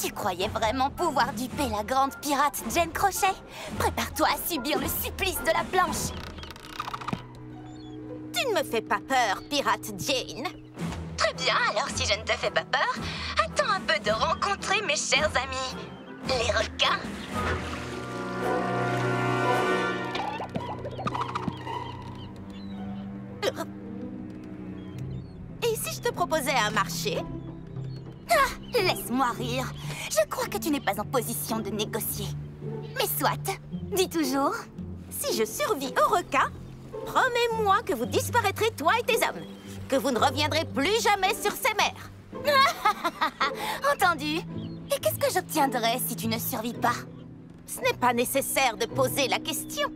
Tu croyais vraiment pouvoir duper la grande pirate Jane Crochet? Prépare-toi à subir le supplice de la planche. Tu ne me fais pas peur, pirate Jane. Très bien, alors si je ne te fais pas peur, attends un peu de rencontrer mes chers amis, les requins. Et si je te proposais un marché? Ah, laisse-moi rire. Je crois que tu n'es pas en position de négocier. Mais soit, dis toujours. Si je survis aux requins, promets-moi que vous disparaîtrez, toi et tes hommes. Que vous ne reviendrez plus jamais sur ces mers. Entendu. Et qu'est-ce que j'obtiendrai si tu ne survis pas? Ce n'est pas nécessaire de poser la question.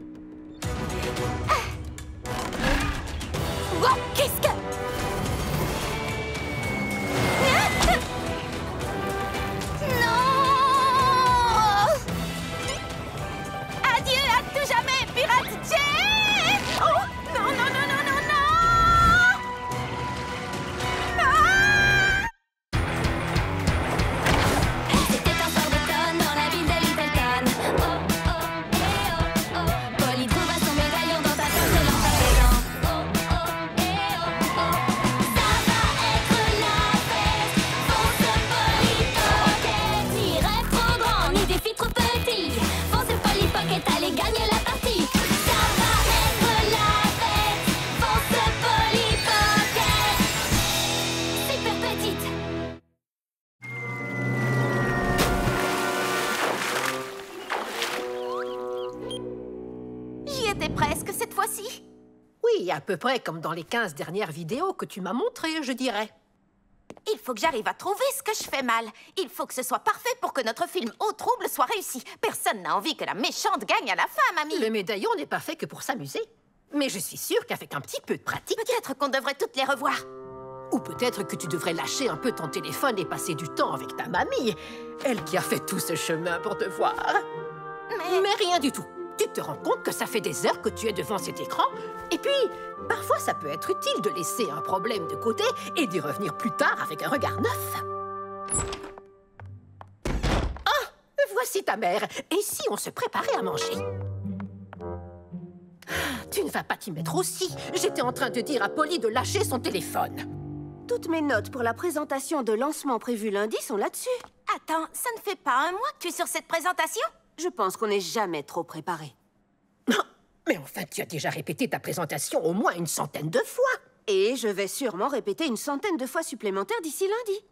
Wow, qu'est-ce que... Non! Adieu à tout jamais, pirate Jane! Oh! Non, non, non, non, non, non! Ah! C'était un soir d'automne dans la ville de Littleton. Oh, oh, eh, oh, oh. Polly trouva son médaillon dans ta poche de lampadaire. Oh, oh, eh, oh, oh. Ça va être la fête. Fonce Polly Pocket. Ni rêve trop grand, ni défi trop petit. Fonce Polly Pocket, allez gagner la partie. Ça va être la fête. Fonce Polly Pocket. Super petite. J'y étais presque cette fois-ci. Oui, à peu près comme dans les 15 dernières vidéos que tu m'as montrées, je dirais. Il faut que j'arrive à trouver ce que je fais mal. Il faut que ce soit parfait pour que notre film Au trouble soit réussi. Personne n'a envie que la méchante gagne à la fin, mamie. Le médaillon n'est pas fait que pour s'amuser. Mais je suis sûre qu'avec un petit peu de pratique... Peut-être qu'on devrait toutes les revoir. Ou peut-être que tu devrais lâcher un peu ton téléphone et passer du temps avec ta mamie. Elle qui a fait tout ce chemin pour te voir. Mais rien du tout. Tu te rends compte que ça fait des heures que tu es devant cet écran? Et puis, parfois ça peut être utile de laisser un problème de côté et d'y revenir plus tard avec un regard neuf. Ah! Voici ta mère. Et si on se préparait à manger? Tu ne vas pas t'y mettre aussi. J'étais en train de dire à Polly de lâcher son téléphone. Toutes mes notes pour la présentation de lancement prévue lundi sont là-dessus. Attends, ça ne fait pas un mois que tu es sur cette présentation? Je pense qu'on n'est jamais trop préparé. Non, mais enfin, tu as déjà répété ta présentation au moins une centaine de fois. Et je vais sûrement répéter une centaine de fois supplémentaires d'ici lundi.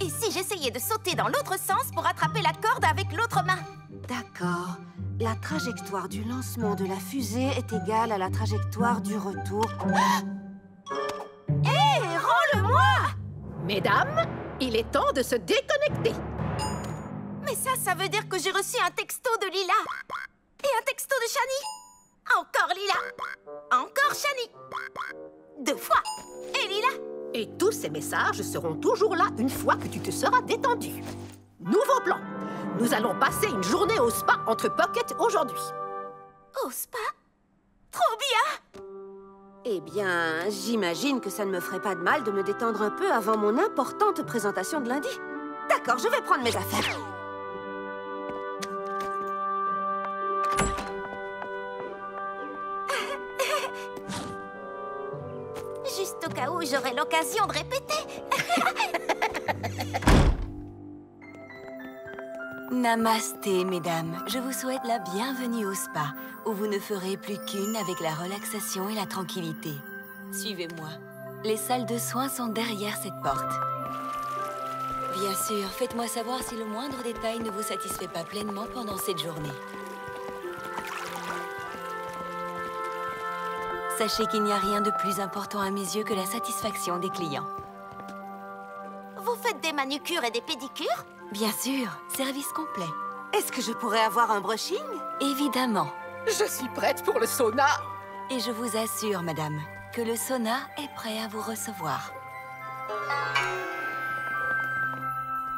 Et si j'essayais de sauter dans l'autre sens pour attraper la corde avec l'autre main? D'accord. La trajectoire du lancement de la fusée est égale à la trajectoire du retour. Hé, rends-le-moi! Mesdames, il est temps de se déconnecter. Mais ça veut dire que j'ai reçu un texto de Lila. Et un texto de Shani. Encore Lila. Encore Shani. 2 fois. Et Lila. Et tous ces messages seront toujours là une fois que tu te seras détendu. Nouveau plan. Nous allons passer une journée au spa entre Pocket aujourd'hui. Au spa? Trop bien! Eh bien, j'imagine que ça ne me ferait pas de mal de me détendre un peu avant mon importante présentation de lundi. D'accord, je vais prendre mes affaires. Juste au cas où j'aurai l'occasion de répéter. Namasté, mesdames. Je vous souhaite la bienvenue au spa, où vous ne ferez plus qu'une avec la relaxation et la tranquillité. Suivez-moi. Les salles de soins sont derrière cette porte. Bien sûr, faites-moi savoir si le moindre détail ne vous satisfait pas pleinement pendant cette journée. Sachez qu'il n'y a rien de plus important à mes yeux que la satisfaction des clients. Vous faites des manucures et des pédicures? Bien sûr, service complet. Est-ce que je pourrais avoir un brushing? Évidemment. Je suis prête pour le sauna. Et je vous assure, madame, que le sauna est prêt à vous recevoir.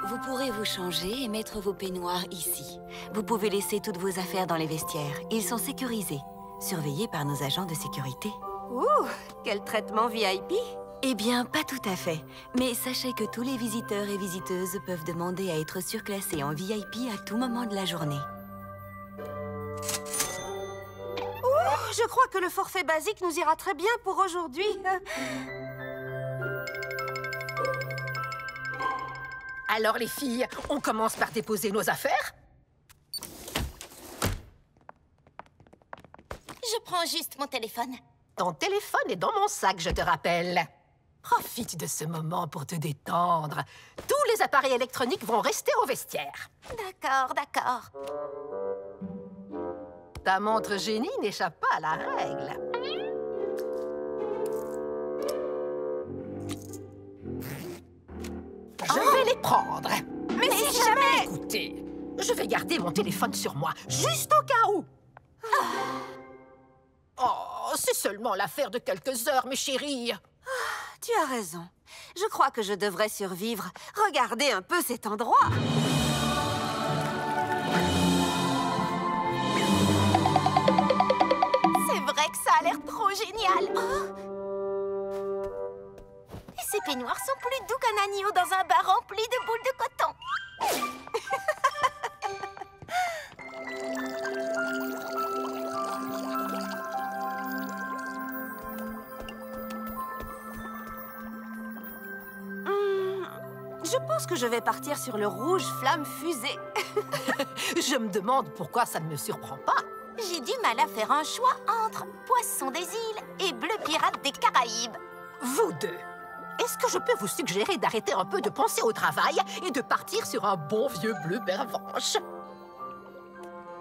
Vous pourrez vous changer et mettre vos peignoirs ici. Vous pouvez laisser toutes vos affaires dans les vestiaires. Ils sont sécurisés, surveillés par nos agents de sécurité. Ouh, quel traitement VIP! Eh bien, pas tout à fait. Mais sachez que tous les visiteurs et visiteuses peuvent demander à être surclassés en VIP à tout moment de la journée. Je crois que le forfait basique nous ira très bien pour aujourd'hui. Alors les filles, on commence par déposer nos affaires? Je prends juste mon téléphone. Ton téléphone est dans mon sac, je te rappelle. Profite de ce moment pour te détendre. Tous les appareils électroniques vont rester au vestiaire. D'accord, d'accord. Ta montre génie n'échappe pas à la règle. Je vais les prendre. Mais si jamais... Écoutez, je vais garder mon téléphone sur moi, juste au cas où. Oh, c'est seulement l'affaire de quelques heures, mes chéris. Tu as raison. Je crois que je devrais survivre. Regardez un peu cet endroit. C'est vrai que ça a l'air trop génial. Oh. Et ces peignoirs sont plus doux qu'un agneau dans un bar rempli de boules de coton. Je pense que je vais partir sur le rouge flamme fusée. Je me demande pourquoi ça ne me surprend pas. J'ai du mal à faire un choix entre poisson des îles et bleu pirate des Caraïbes. Vous deux, est-ce que je peux vous suggérer d'arrêter un peu de penser au travail et de partir sur un bon vieux bleu bervenche?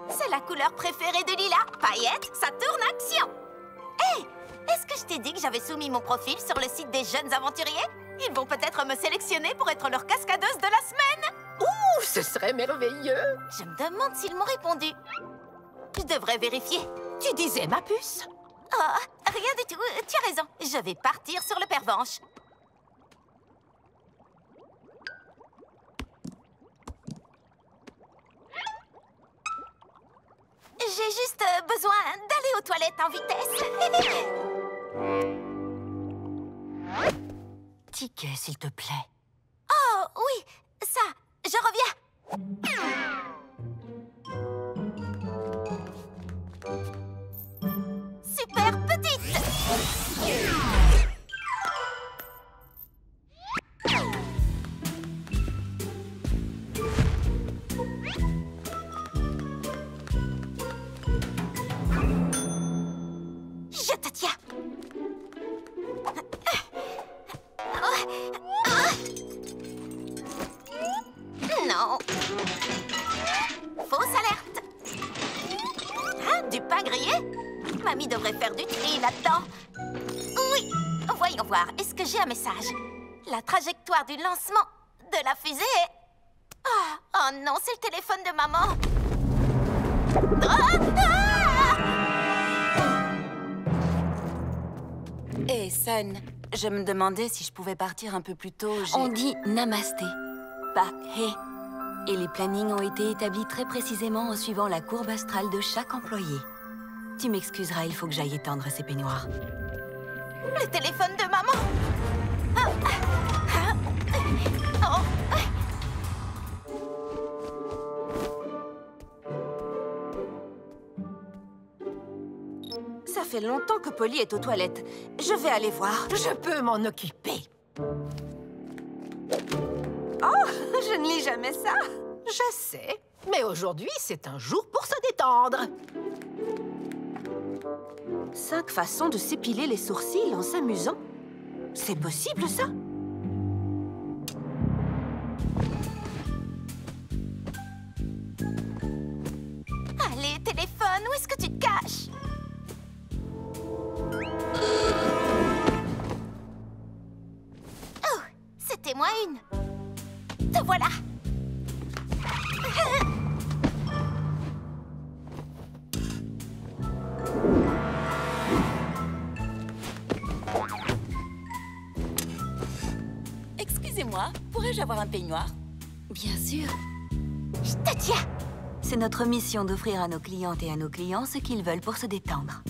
C'est la couleur préférée de Lila. Paillettes, ça tourne action. Hé, est-ce que je t'ai dit que j'avais soumis mon profil sur le site des jeunes aventuriers? Ils vont peut-être me sélectionner pour être leur cascadeuse de la semaine. Ouh, ce serait merveilleux. Je me demande s'ils m'ont répondu. Je devrais vérifier. Tu disais, ma puce? Oh, rien du tout. Tu as raison. Je vais partir sur le pervenche. J'ai juste besoin d'aller aux toilettes en vitesse. Ticket, s'il te plaît. Oh, oui, ça, je reviens. Super petite. Je te tiens. Non. Fausse alerte. Hein, du pain grillé? Mamie devrait faire du tri là-dedans. Oui. Voyons voir. Est-ce que j'ai un message? La trajectoire du lancement de la fusée est... Oh non, c'est le téléphone de maman. Hé, Sun, je me demandais si je pouvais partir un peu plus tôt. On dit namasté, pas hé. Et les plannings ont été établis très précisément en suivant la courbe astrale de chaque employé. Tu m'excuseras, il faut que j'aille étendre ces peignoirs. Le téléphone de maman. Oh. Ça fait longtemps que Polly est aux toilettes. Je vais aller voir. Je peux m'en occuper. Oh, je ne lis jamais ça. Je sais, mais aujourd'hui, c'est un jour pour se détendre. 5 façons de s'épiler les sourcils en s'amusant. C'est possible, ça? Allez, téléphone, où est-ce que tu te caches? Oh, c'était moi une. Te voilà. Excusez-moi, pourrais-je avoir un peignoir? Bien sûr. Je te tiens. C'est notre mission d'offrir à nos clientes et à nos clients ce qu'ils veulent pour se détendre.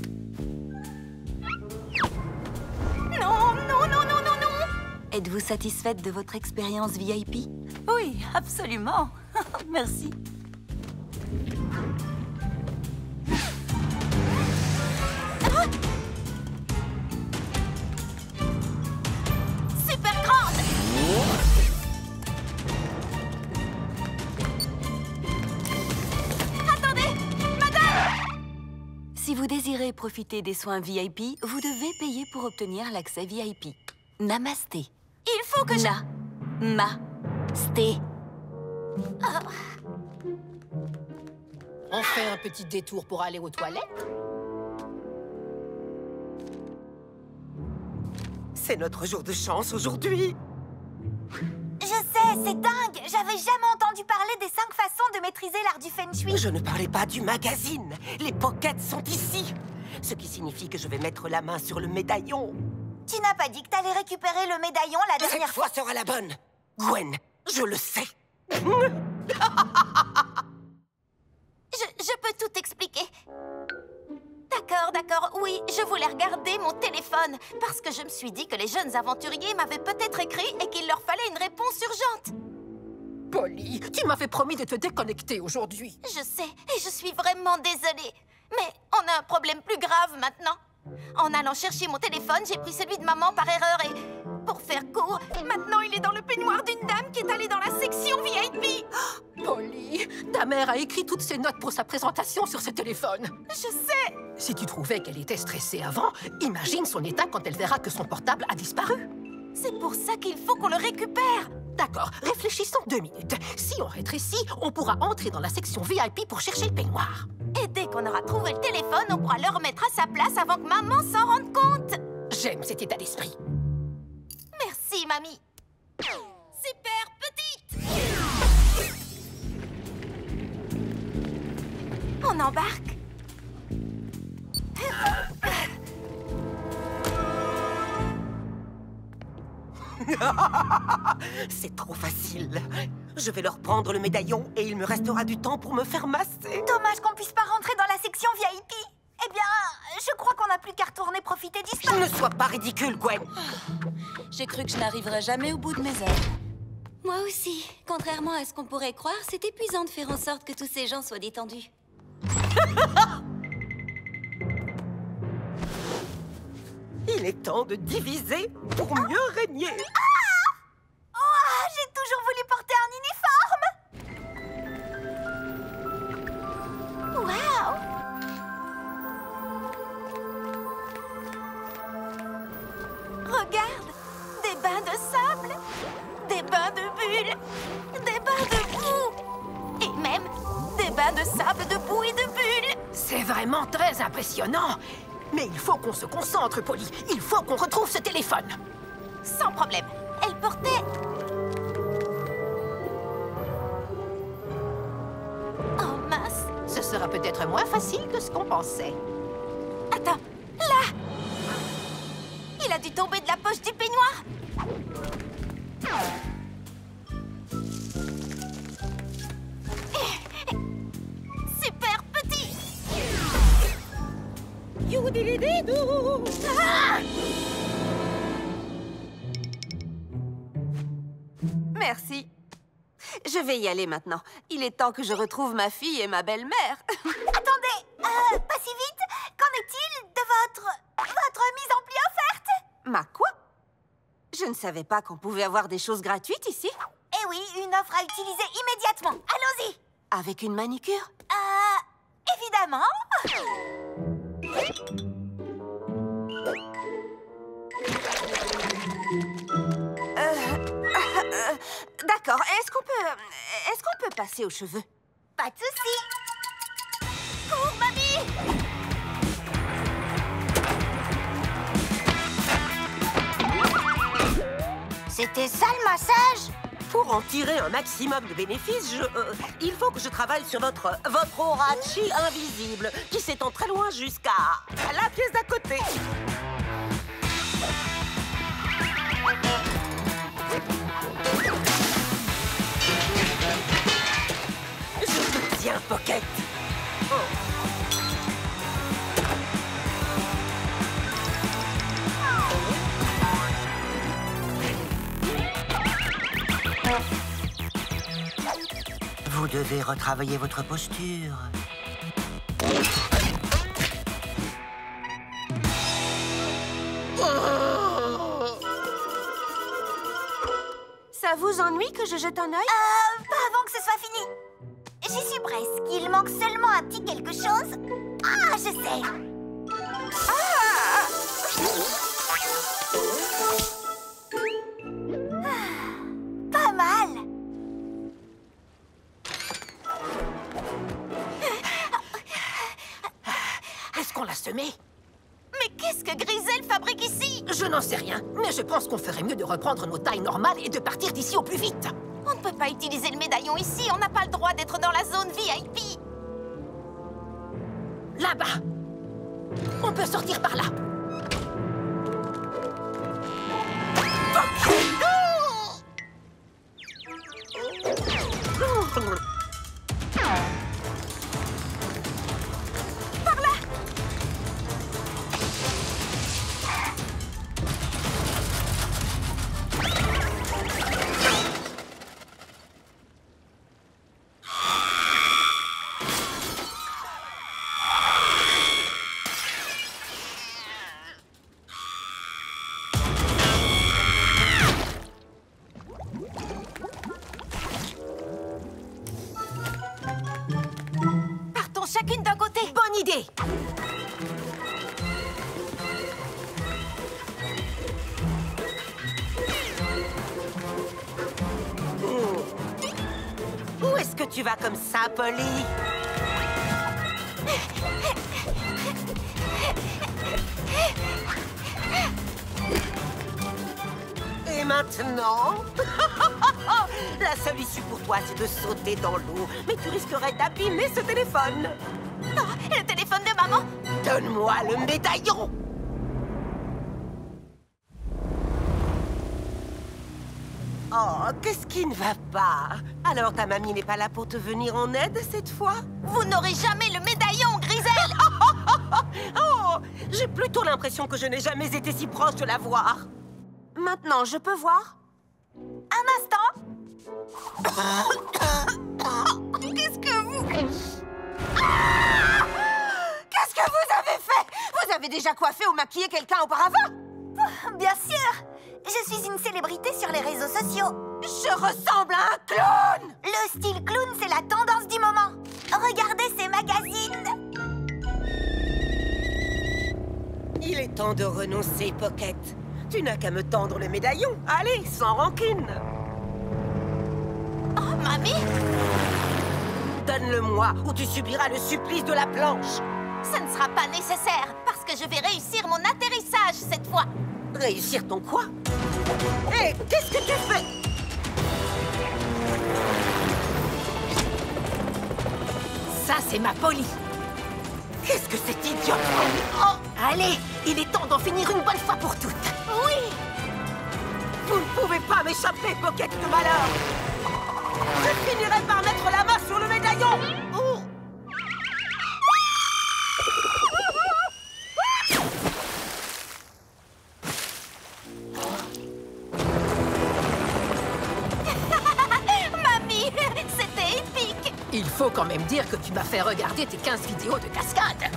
Non, non, non, non, non, Êtes-vous satisfaite de votre expérience VIP? Oui, absolument. Merci. Super grande! Attendez! Madame! Si vous désirez profiter des soins VIP, vous devez payer pour obtenir l'accès VIP. Namasté. Il faut que je... Namasté. On fait un petit détour pour aller aux toilettes? C'est notre jour de chance aujourd'hui. Je sais, c'est dingue! J'avais jamais entendu parler des 5 façons de maîtriser l'art du Feng Shui. Je ne parlais pas du magazine. Les pockets sont ici. Ce qui signifie que je vais mettre la main sur le médaillon. Tu n'as pas dit que t'allais récupérer le médaillon la Cette dernière fois? fois sera la bonne. Gwen, je le sais. Je peux tout expliquer. D'accord, oui, je voulais regarder mon téléphone parce que je me suis dit que les jeunes aventuriers m'avaient peut-être écrit et qu'il leur fallait une réponse urgente. Polly, tu m'avais promis de te déconnecter aujourd'hui. Je sais, et je suis vraiment désolée. Mais on a un problème plus grave maintenant. En allant chercher mon téléphone, j'ai pris celui de maman par erreur et... Pour faire court, maintenant il est dans le peignoir d'une dame qui est allée dans la section VIP. Polly, ta mère a écrit toutes ses notes pour sa présentation sur ce téléphone. Je sais. Si tu trouvais qu'elle était stressée avant, imagine son état quand elle verra que son portable a disparu. C'est pour ça qu'il faut qu'on le récupère. D'accord, réfléchissons 2 minutes. Si on rétrécit, on pourra entrer dans la section VIP pour chercher le peignoir. Et dès qu'on aura trouvé le téléphone, on pourra le remettre à sa place avant que maman s'en rende compte. J'aime cet état d'esprit. Merci, mamie. Super petite. On embarque. C'est trop facile. Je vais leur prendre le médaillon et il me restera du temps pour me faire masser. Dommage qu'on puisse pas rentrer dans la section VIP. Eh bien, je crois qu'on n'a plus qu'à retourner profiter du spa. Ne sois pas ridicule, Gwen. J'ai cru que je n'arriverais jamais au bout de mes heures. Moi aussi. Contrairement à ce qu'on pourrait croire, c'est épuisant de faire en sorte que tous ces gens soient détendus. Il est temps de diviser pour mieux régner. Oh, j'ai toujours voulu porter un uniforme. Waouh! Regarde, des bains de sable, des bains de bulles, des bains de boue et même des bains de sable, de boue et de bulles. C'est vraiment très impressionnant. Mais il faut qu'on se concentre, Polly. Il faut qu'on retrouve ce téléphone. Sans problème. Elle portait... Oh mince. Ce sera peut-être moins facile que ce qu'on pensait. Attends, là! Il a dû tomber de la poche du peignoir. Super petit. Ah! Merci. Je vais y aller maintenant. Il est temps que je retrouve ma fille et ma belle-mère. Attendez, pas si vite. Qu'en est-il de votre mise en pli offerte? Ma quoi? Je ne savais pas qu'on pouvait avoir des choses gratuites ici. Eh oui, une offre à utiliser immédiatement. Allons-y. Avec une manicure? Évidemment. D'accord. Est-ce qu'on peut passer aux cheveux? Pas de souci. Cours, mamie. C'était ça le massage? Pour en tirer un maximum de bénéfices, il faut que je travaille sur votre aura chi invisible, qui s'étend très loin jusqu'à la pièce d'à côté. Je te tiens, Pocket. Vous devez retravailler votre posture. Ça vous ennuie que je jette un œil? Pas avant que ce soit fini. J'y suis presque. Il manque seulement un petit quelque chose. Ah, je sais. Pas mal. Est-ce qu'on l'a semé? Mais qu'est-ce que Grisel fabrique ici? Je n'en sais rien, mais je pense qu'on ferait mieux de reprendre nos tailles normales et de partir d'ici au plus vite. On ne peut pas utiliser le médaillon ici. On n'a pas le droit d'être dans la zone VIP. Là-bas. On peut sortir par là. Partons chacune d'un côté. Bonne idée. Où est-ce que tu vas comme ça, Polly? Et maintenant? La seule issue pour toi, c'est de sauter dans l'eau. Mais tu risquerais d'abîmer ce téléphone. Le téléphone de maman. Donne-moi le médaillon! Oh, qu'est-ce qui ne va pas? Alors ta mamie n'est pas là pour te venir en aide cette fois? Vous n'aurez jamais le médaillon, Grisel. Oh, j'ai plutôt l'impression que je n'ai jamais été si proche de la voir. Maintenant, je peux voir? Un instant. Qu'est-ce que vous... Qu'est-ce que vous avez fait? Vous avez déjà coiffé ou maquillé quelqu'un auparavant? Bien sûr. Je suis une célébrité sur les réseaux sociaux. Je ressemble à un clown! Le style clown, c'est la tendance du moment. Regardez ces magazines. Il est temps de renoncer, Pocket. Tu n'as qu'à me tendre le médaillon. Allez, sans rancune. Oh, mamie. Donne-le-moi ou tu subiras le supplice de la planche. Ça ne sera pas nécessaire parce que je vais réussir mon atterrissage cette fois. Réussir ton quoi? Hé, qu'est-ce que tu fais? Ça, c'est ma Polly. Qu'est-ce que c'est idiot? Oh, allez, il est temps d'en finir une bonne fois pour toutes. Oui. Vous ne pouvez pas m'échapper, Pocket de malheur. Je finirai par mettre la main sur le médaillon. Oh. Mamie, c'était épique. Il faut quand même dire que tu m'as fait regarder tes 15 vidéos de cascade.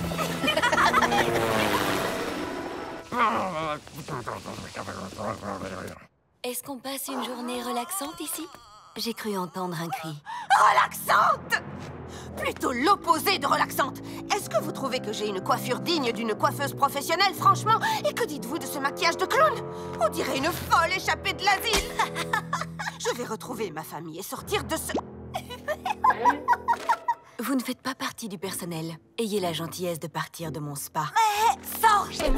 Est-ce qu'on passe une journée relaxante ici? J'ai cru entendre un cri. Relaxante? Plutôt l'opposé de relaxante. Est-ce que vous trouvez que j'ai une coiffure digne d'une coiffeuse professionnelle, franchement? Et que dites-vous de ce maquillage de clown? On dirait une folle échappée de l'asile. Je vais retrouver ma famille et sortir de ce... Vous ne faites pas partie du personnel. Ayez la gentillesse de partir de mon spa. Sortez!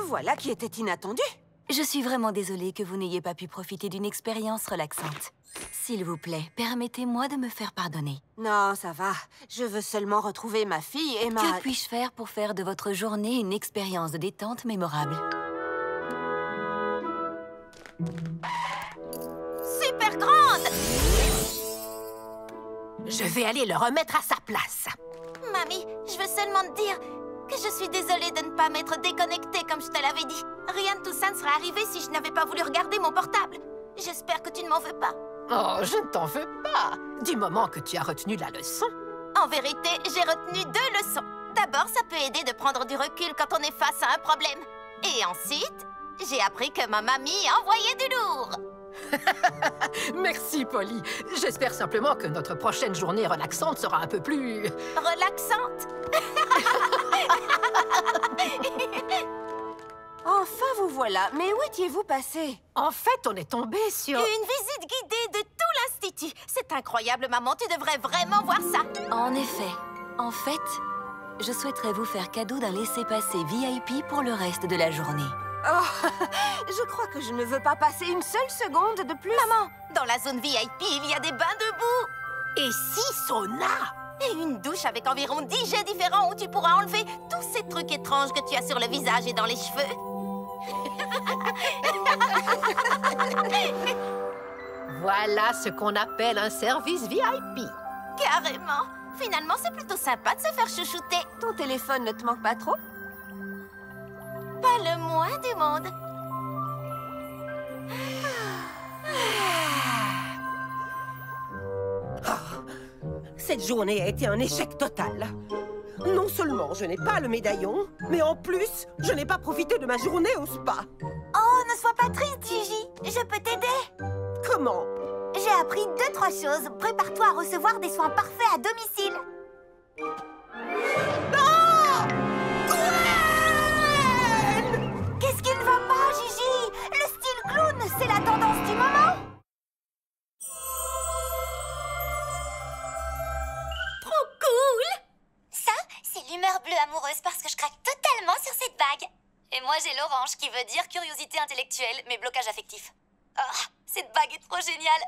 Voilà qui était inattendu. Je suis vraiment désolée que vous n'ayez pas pu profiter d'une expérience relaxante. S'il vous plaît, permettez-moi de me faire pardonner. Non, ça va. Je veux seulement retrouver ma fille et ma... Que puis-je faire pour faire de votre journée une expérience de détente mémorable? Super grande. Je vais aller le remettre à sa place. Mamie, je veux seulement te dire que je suis désolée de ne pas m'être déconnectée comme je te l'avais dit. Rien de tout ça ne serait arrivé si je n'avais pas voulu regarder mon portable. J'espère que tu ne m'en veux pas. Oh, je ne t'en veux pas. Du moment que tu as retenu la leçon. En vérité, j'ai retenu 2 leçons. D'abord, ça peut aider de prendre du recul quand on est face à un problème. Et ensuite, j'ai appris que ma mamie envoyait du lourd. Merci, Polly. J'espère simplement que notre prochaine journée relaxante sera un peu plus... Relaxante. Enfin, vous voilà. Mais où étiez-vous passé? En fait, on est tombé sur... Une visite guidée de tout l'Institut. C'est incroyable, maman. Tu devrais vraiment voir ça. En effet. En fait, je souhaiterais vous faire cadeau d'un laissez-passer VIP pour le reste de la journée. Oh, je crois que je ne veux pas passer une seule seconde de plus. Maman, dans la zone VIP, il y a des bains de boue. Et 6 saunas. Et une douche avec environ 10 jets différents où tu pourras enlever tous ces trucs étranges que tu as sur le visage et dans les cheveux. Voilà ce qu'on appelle un service VIP. Carrément. Finalement, c'est plutôt sympa de se faire chouchouter. Ton téléphone ne te manque pas trop? Pas le moins du monde. Cette journée a été un échec total. Non seulement je n'ai pas le médaillon, mais en plus, je n'ai pas profité de ma journée au spa. Oh, ne sois pas triste, Gigi. Je peux t'aider. Comment? J'ai appris 2-3 choses. Prépare-toi à recevoir des soins parfaits à domicile. Qu'est-ce qui ne va pas, Gigi? Le style clown, c'est la tendance du moment. Trop cool! Ça, c'est l'humeur bleue amoureuse parce que je craque totalement sur cette bague. Et moi, j'ai l'orange qui veut dire curiosité intellectuelle, mais blocage affectif. Oh, cette bague est trop géniale.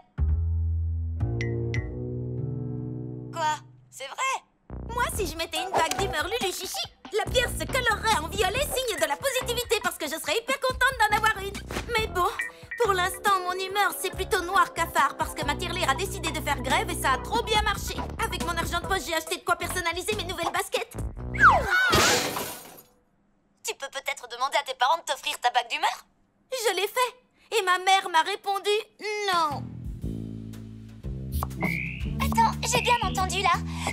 Quoi? C'est vrai? Moi, si je mettais une bague d'humeur Lulu Chichi, la pierre se colorerait en violet, signe de la positivité, parce que je serais hyper contente d'en avoir une. Mais bon, pour l'instant, mon humeur, c'est plutôt noir cafard, parce que ma tirelire a décidé de faire grève et ça a trop bien marché. Avec mon argent de poche, j'ai acheté de quoi personnaliser mes nouvelles baskets. Tu peux peut-être demander à tes parents de t'offrir ta bague d'humeur? Je l'ai fait, et ma mère m'a répondu non. Attends, j'ai bien entendu là.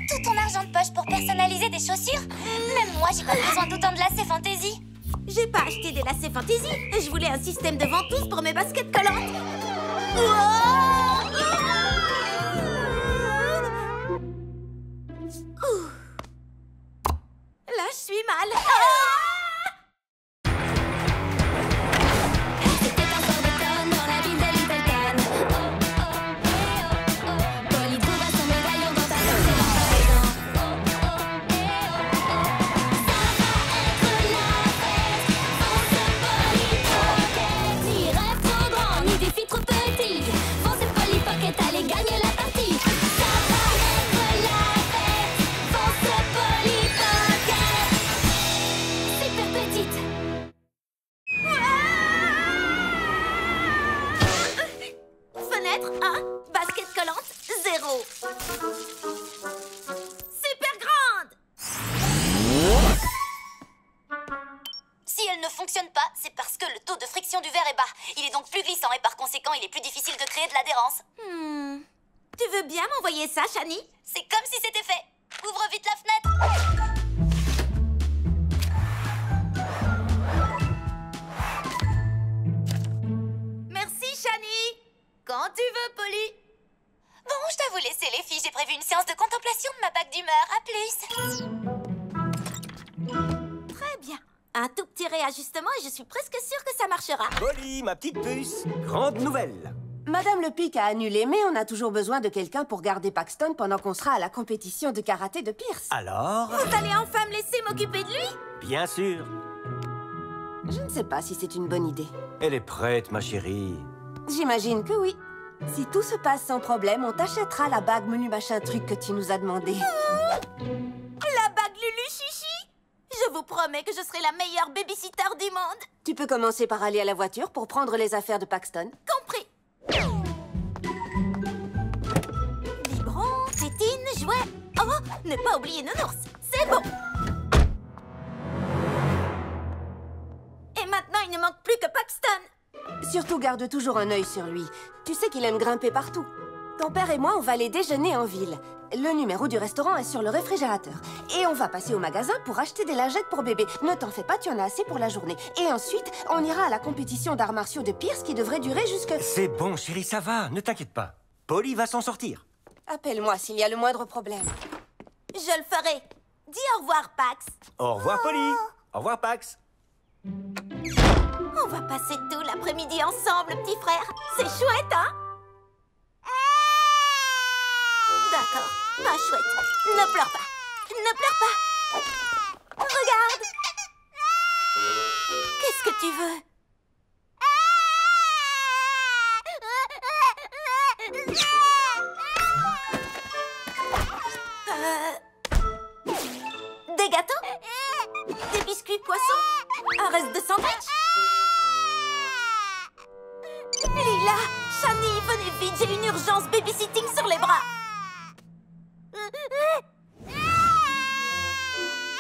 Tout ton argent de poche pour personnaliser des chaussures? Même moi, j'ai pas besoin d'autant de lacets fantaisie. J'ai pas acheté des lacets fantaisie, je voulais un système de ventouses pour mes baskets collantes. Là, je suis mal. C'était un soir d'automne dans la ville de Little Town. Oh, oh, eh, oh, oh. Polly trouva son médaillon dans ta poche et l'en oh, oh, eh, oh, oh. Ça va être la fête. Fonce Polly Pocket. Ni rêve trop grand, ni défi trop petit. Fonce Polly Pocket, allez gagner la partie. Ça va être la fête. Fonce Polly Pocket. Super petite. Fenêtre 1, basket collante 0. Super grande. Si elle ne fonctionne pas, c'est parce que le taux de friction du verre est bas. Il est donc plus glissant et par conséquent, il est plus difficile de créer de l'adhérence. Tu veux bien m'envoyer ça, Shani? C'est comme si c'était fait. Ouvre vite la fenêtre. Merci, Shani. Quand tu veux, Polly. Bon, je dois vous laisser les filles. J'ai prévu une séance de contemplation de ma bague d'humeur. À plus. Très bien. Un tout petit réajustement et je suis presque sûre que ça marchera. Polly, ma petite puce, grande nouvelle. Madame Le Pic a annulé, mais on a toujours besoin de quelqu'un pour garder Paxton pendant qu'on sera à la compétition de karaté de Pierce. Alors? Vous allez enfin me laisser m'occuper de lui? Bien sûr. Je ne sais pas si c'est une bonne idée. Elle est prête, ma chérie. J'imagine que oui. Si tout se passe sans problème, on t'achètera la bague menu machin truc que tu nous as demandé. La bague Lulu Chichi? Je vous promets que je serai la meilleure babysitter du monde. Tu peux commencer par aller à la voiture pour prendre les affaires de Paxton. Compris. Biberon, tétine, jouet. Oh, ne pas oublier Nounours. C'est bon. il ne manque plus que Paxton. Surtout garde toujours un œil sur lui. Tu sais qu'il aime grimper partout. Ton père et moi, on va aller déjeuner en ville. Le numéro du restaurant est sur le réfrigérateur. Et on va passer au magasin pour acheter des lingettes pour bébé. Ne t'en fais pas, tu en as assez pour la journée. Et ensuite, on ira à la compétition d'arts martiaux de Pierce qui devrait durer jusque... C'est bon, chérie, ça va. Ne t'inquiète pas. Polly va s'en sortir. Appelle-moi s'il y a le moindre problème. Je le ferai. Dis au revoir, Pax. Au revoir, Polly. Au revoir, Pax. On va passer tout l'après-midi ensemble, petit frère. C'est chouette, hein? D'accord, ma chouette. Ne pleure pas. Ne pleure pas. Regarde. Qu'est-ce que tu veux? Des gâteaux? Des biscuits poissons? Un reste de sandwich? Lila, Shani, venez vite, j'ai une urgence babysitting sur les bras.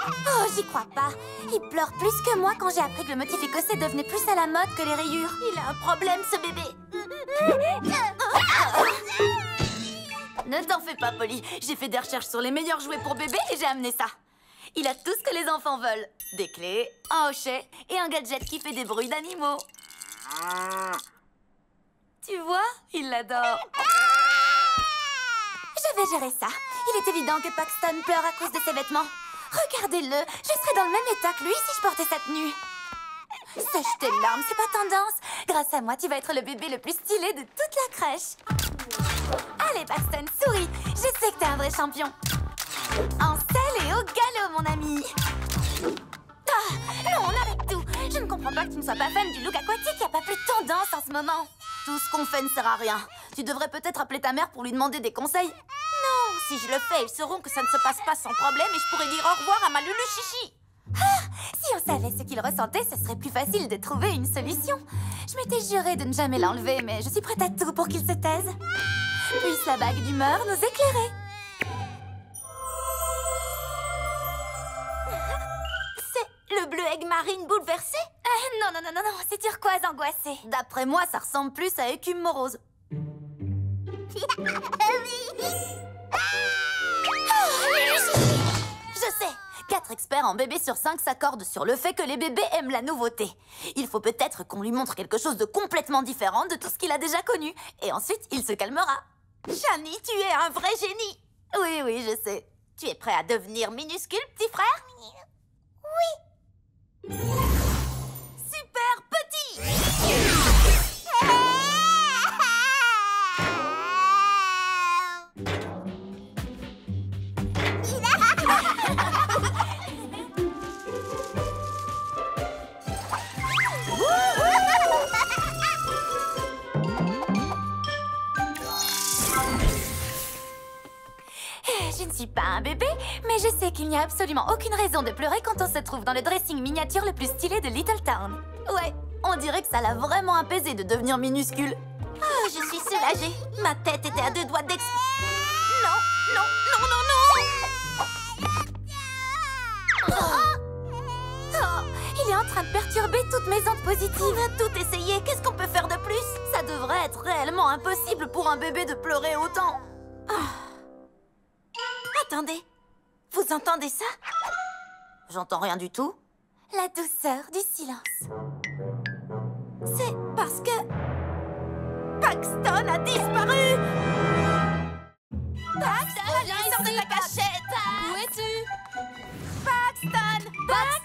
Oh, j'y crois pas. Il pleure plus que moi quand j'ai appris que le motif écossais devenait plus à la mode que les rayures. Il a un problème, ce bébé. Ne t'en fais pas, Polly. J'ai fait des recherches sur les meilleurs jouets pour bébé et j'ai amené ça. Il a tout ce que les enfants veulent. Des clés, un hochet et un gadget qui fait des bruits d'animaux. Tu vois, il l'adore. Je vais gérer ça. Il est évident que Paxton pleure à cause de ses vêtements. Regardez-le, je serais dans le même état que lui si je portais cette tenue. Sèche tes larmes, c'est pas tendance. Grâce à moi, tu vas être le bébé le plus stylé de toute la crèche. Allez, Paxton, souris. Je sais que t'es un vrai champion. En selle et au galop, mon ami. Ah, non, on arrête tout. Je ne comprends pas que tu ne sois pas fan du look aquatique. Il n'y a pas plus de tendance en ce moment. Tout ce qu'on fait ne sert à rien. Tu devrais peut-être appeler ta mère pour lui demander des conseils. Non, si je le fais, ils sauront que ça ne se passe pas sans problème et je pourrais dire au revoir à ma Lulu Chichi. Ah, si on savait ce qu'il ressentait, ce serait plus facile de trouver une solution. Je m'étais juré de ne jamais l'enlever, mais je suis prête à tout pour qu'il se taise. Puisse la bague d'humeur nous éclairer. C'est le bleu aigle marine bouleversé? Non, c'est turquoise angoissé. D'après moi, ça ressemble plus à écume morose. Je sais, 4 experts en bébé sur 5 s'accordent sur le fait que les bébés aiment la nouveauté. Il faut peut-être qu'on lui montre quelque chose de complètement différent de tout ce qu'il a déjà connu. Et ensuite, il se calmera. Shani, tu es un vrai génie. Oui, je sais. Tu es prêt à devenir minuscule, petit frère? Oui. Super petit. Je ne suis pas un bébé, mais je sais qu'il n'y a absolument aucune raison de pleurer quand on se trouve dans le dressing miniature le plus stylé de Little Town. Ouais, on dirait que ça l'a vraiment apaisé de devenir minuscule. Oh, je suis soulagée. Ma tête était à 2 doigts d'ex... Non. Oh, il est en train de perturber toutes mes ondes positives. On a tout essayé. Qu'est-ce qu'on peut faire de plus? Ça devrait être réellement impossible pour un bébé de pleurer autant. Attendez, vous entendez ça? J'entends rien du tout. La douceur du silence. C'est parce que... Paxton a disparu! Paxton, viens, sors de ta cachette! Où es-tu? Paxton! Pax!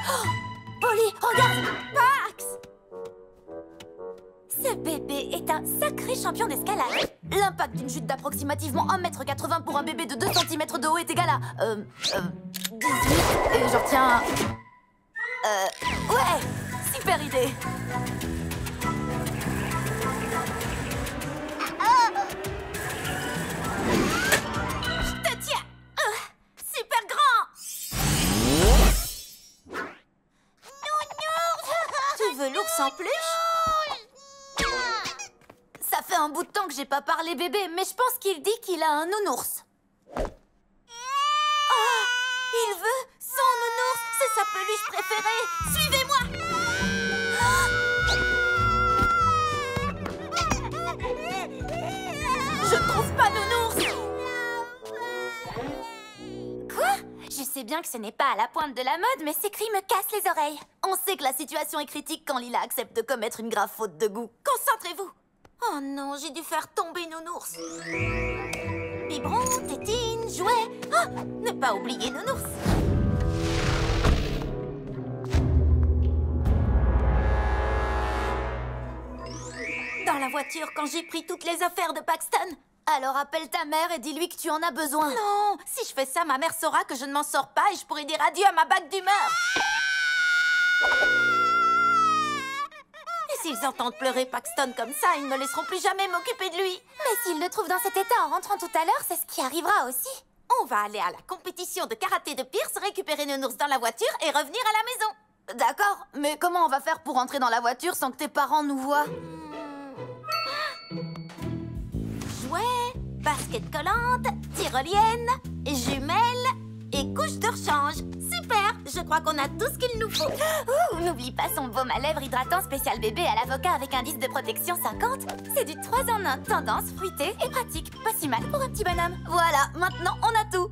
Oh, Polly, regarde! Pax! Ce bébé est un sacré champion d'escalade. L'impact d'une chute d'approximativement 1,80 m pour un bébé de 2 cm de haut est égal à... 18 et je retiens... Ouais! Super idée! Je te tiens! Super grand! Tu veux l'ours en peluche? Ça fait un bout de temps que j'ai pas parlé bébé, mais je pense qu'il dit qu'il a un nounours. Oh, il veut son sais bien que ce n'est pas à la pointe de la mode, mais ces cris me cassent les oreilles. On sait que la situation est critique quand Lila accepte de commettre une grave faute de goût. Concentrez-vous. Oh non, j'ai dû faire tomber Nounours. Biberon, tétine, jouet. Oh, ne pas oublier Nounours. Dans la voiture, quand j'ai pris toutes les affaires de Paxton. Alors appelle ta mère et dis-lui que tu en as besoin. Non, si je fais ça, ma mère saura que je ne m'en sors pas et je pourrai dire adieu à ma bague d'humeur. Et s'ils entendent pleurer Paxton comme ça, ils ne laisseront plus jamais m'occuper de lui. Mais s'ils le trouvent dans cet état en rentrant tout à l'heure, c'est ce qui arrivera aussi. On va aller à la compétition de karaté de Pierce, récupérer Nounours dans la voiture et revenir à la maison. D'accord, mais comment on va faire pour rentrer dans la voiture sans que tes parents nous voient? Jouets, basket collante, tyrolienne, jumelles et couche de rechange. Super, je crois qu'on a tout ce qu'il nous faut. N'oublie pas son baume à lèvres hydratant spécial bébé à l'avocat avec indice de protection 50. C'est du 3 en 1, tendance, fruité et pratique. Pas si mal pour un petit bonhomme. Voilà, maintenant on a tout.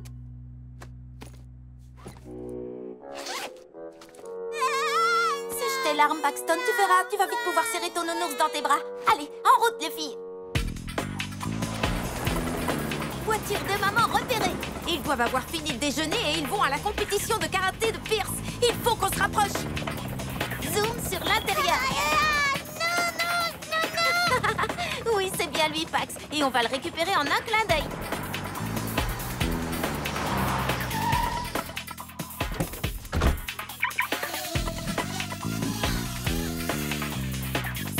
Sèche tes larmes, Paxton, tu verras, tu vas vite pouvoir serrer ton nounours dans tes bras. Allez, en route les filles. Voiture de maman repérée. Ils doivent avoir fini de déjeuner et ils vont à la compétition de karaté de Pierce. Il faut qu'on se rapproche. Zoom sur l'intérieur. Non. Oui, c'est bien lui, Pax. Et on va le récupérer en un clin d'œil.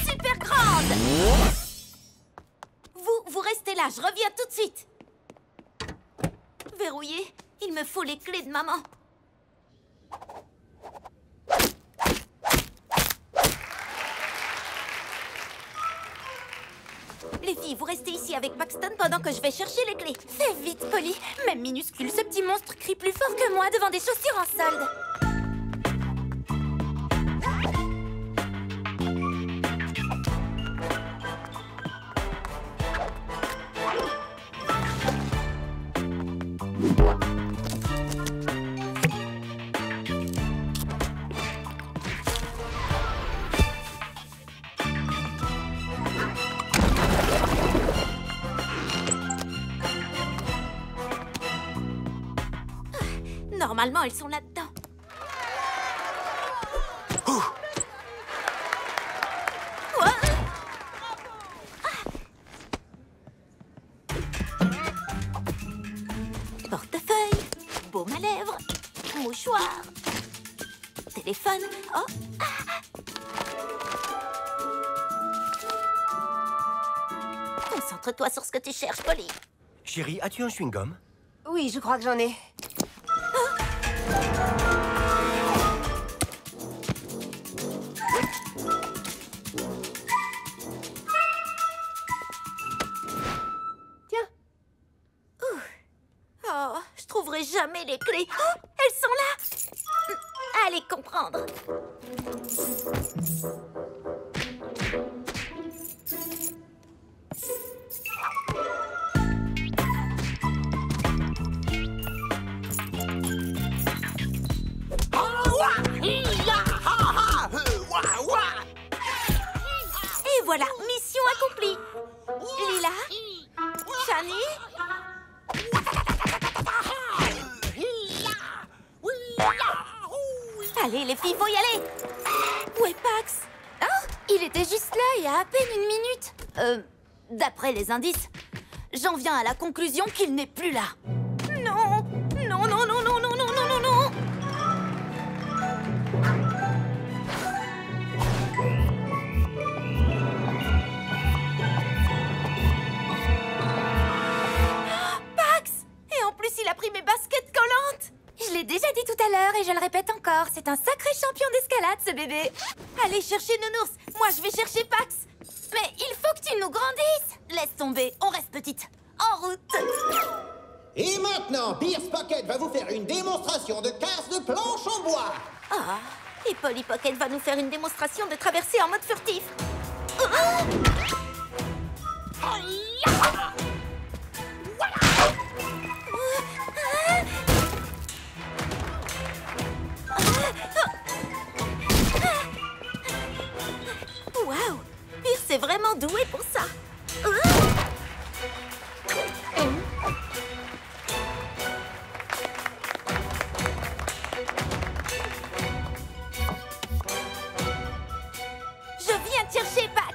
Super grande. Vous restez là, je reviens tout de suite. Verrouillé, il me faut les clés de maman. Les filles, vous restez ici avec Paxton pendant que je vais chercher les clés. Fais vite, Polly. Même minuscule, ce petit monstre crie plus fort que moi devant des chaussures en solde. Normalement, elles sont là-dedans. Portefeuille, baume à lèvres, mouchoir, téléphone. Oh. Concentre-toi sur ce que tu cherches, Polly. Chérie, as-tu un chewing-gum? Oui, je crois que j'en ai. Tiens. Oh, je trouverai jamais les clés. Oh, elles sont là. Allez comprendre. Et voilà, mission accomplie. Lila, Shani. Allez, les filles, faut y aller. Où est Pax? Hein? Il était juste là il y a à peine une minute. D'après les indices, j'en viens à la conclusion qu'il n'est plus là. Non, non, non, non, non, non, non, non, non, non. Pax! Et en plus, il a pris mes baskets collantes. Je l'ai déjà dit tout à l'heure et je le répète encore, c'est un sacré champion d'escalade, ce bébé. Allez chercher Nounours, moi je vais chercher Pax. Mais il faut que tu nous grandisses. Laisse tomber, on reste petite. En route. Et maintenant, Pierce Pocket va vous faire une démonstration de casse de planche en bois. Ah, et Polly Pocket va nous faire une démonstration de traversée en mode furtif. est vraiment doué pour ça. Je viens te chercher, Pax.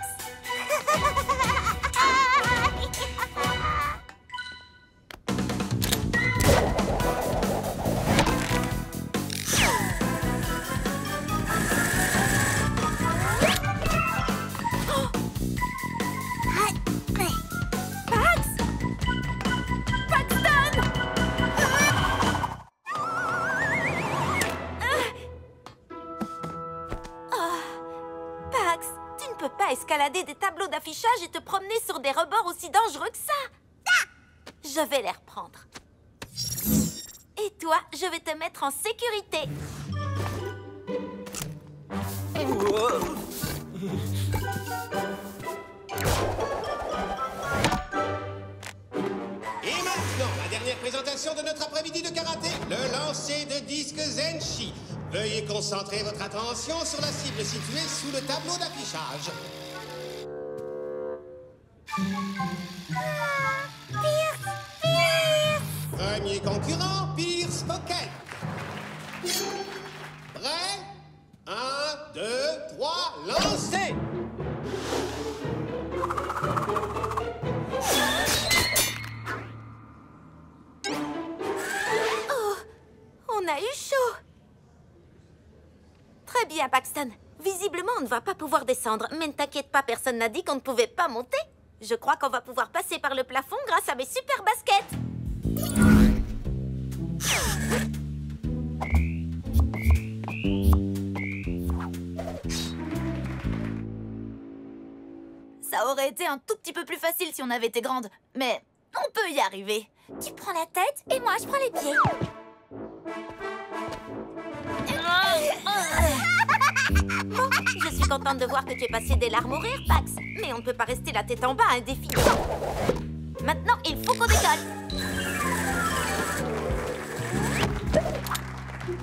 Escalader des tableaux d'affichage et te promener sur des rebords aussi dangereux que ça. Je vais les reprendre. Et toi, je vais te mettre en sécurité. Et maintenant, la dernière présentation de notre après-midi de karaté, le lancer de disque Zenshi. Veuillez concentrer votre attention sur la cible située sous le tableau d'affichage. Premier concurrent, Pierce Pocket. Prêt? 1, 2, 3, lancez! Oh, on a eu chaud. Très bien, Paxton. Visiblement, on ne va pas pouvoir descendre. Mais ne t'inquiète pas, personne n'a dit qu'on ne pouvait pas monter. Je crois qu'on va pouvoir passer par le plafond grâce à mes super baskets. Ça aurait été un tout petit peu plus facile si on avait été grande. Mais on peut y arriver. Tu prends la tête et moi je prends les pieds. Bon, je suis contente de voir que tu es passé des larmes au rire, Pax. Mais on ne peut pas rester la tête en bas indéfiniment. Maintenant, il faut qu'on décolle.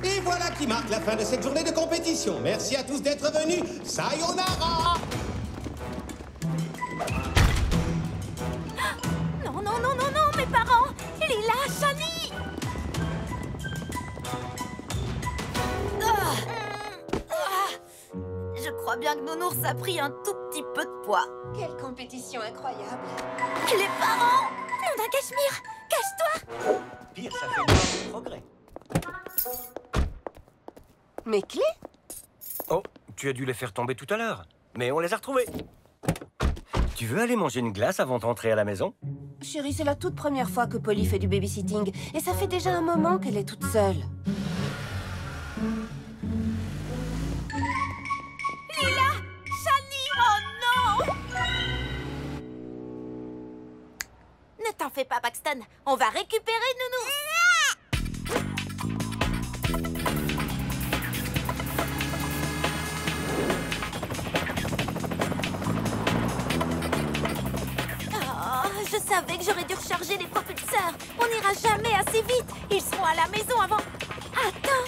Et voilà qui marque la fin de cette journée de compétition. Merci à tous d'être venus. Sayonara! Non, non, non, non, non, mes parents! Lila, Shani! Je crois bien que Nounours a pris un tout petit peu de poids. Quelle compétition incroyable. Les parents! Luna Cachemire, cache-toi! Pire, ça fait beaucoup de progrès. Mes clés? Oh, tu as dû les faire tomber tout à l'heure. Mais on les a retrouvées. Tu veux aller manger une glace avant d'entrer à la maison? Chérie, c'est la toute première fois que Polly fait du babysitting. Et ça fait déjà un moment qu'elle est toute seule. Lila! Shani! Oh non! Ne t'en fais pas, Paxton. On va récupérer Nounours. Je savais que j'aurais dû recharger les propulseurs. On n'ira jamais assez vite. Ils seront à la maison avant... Attends.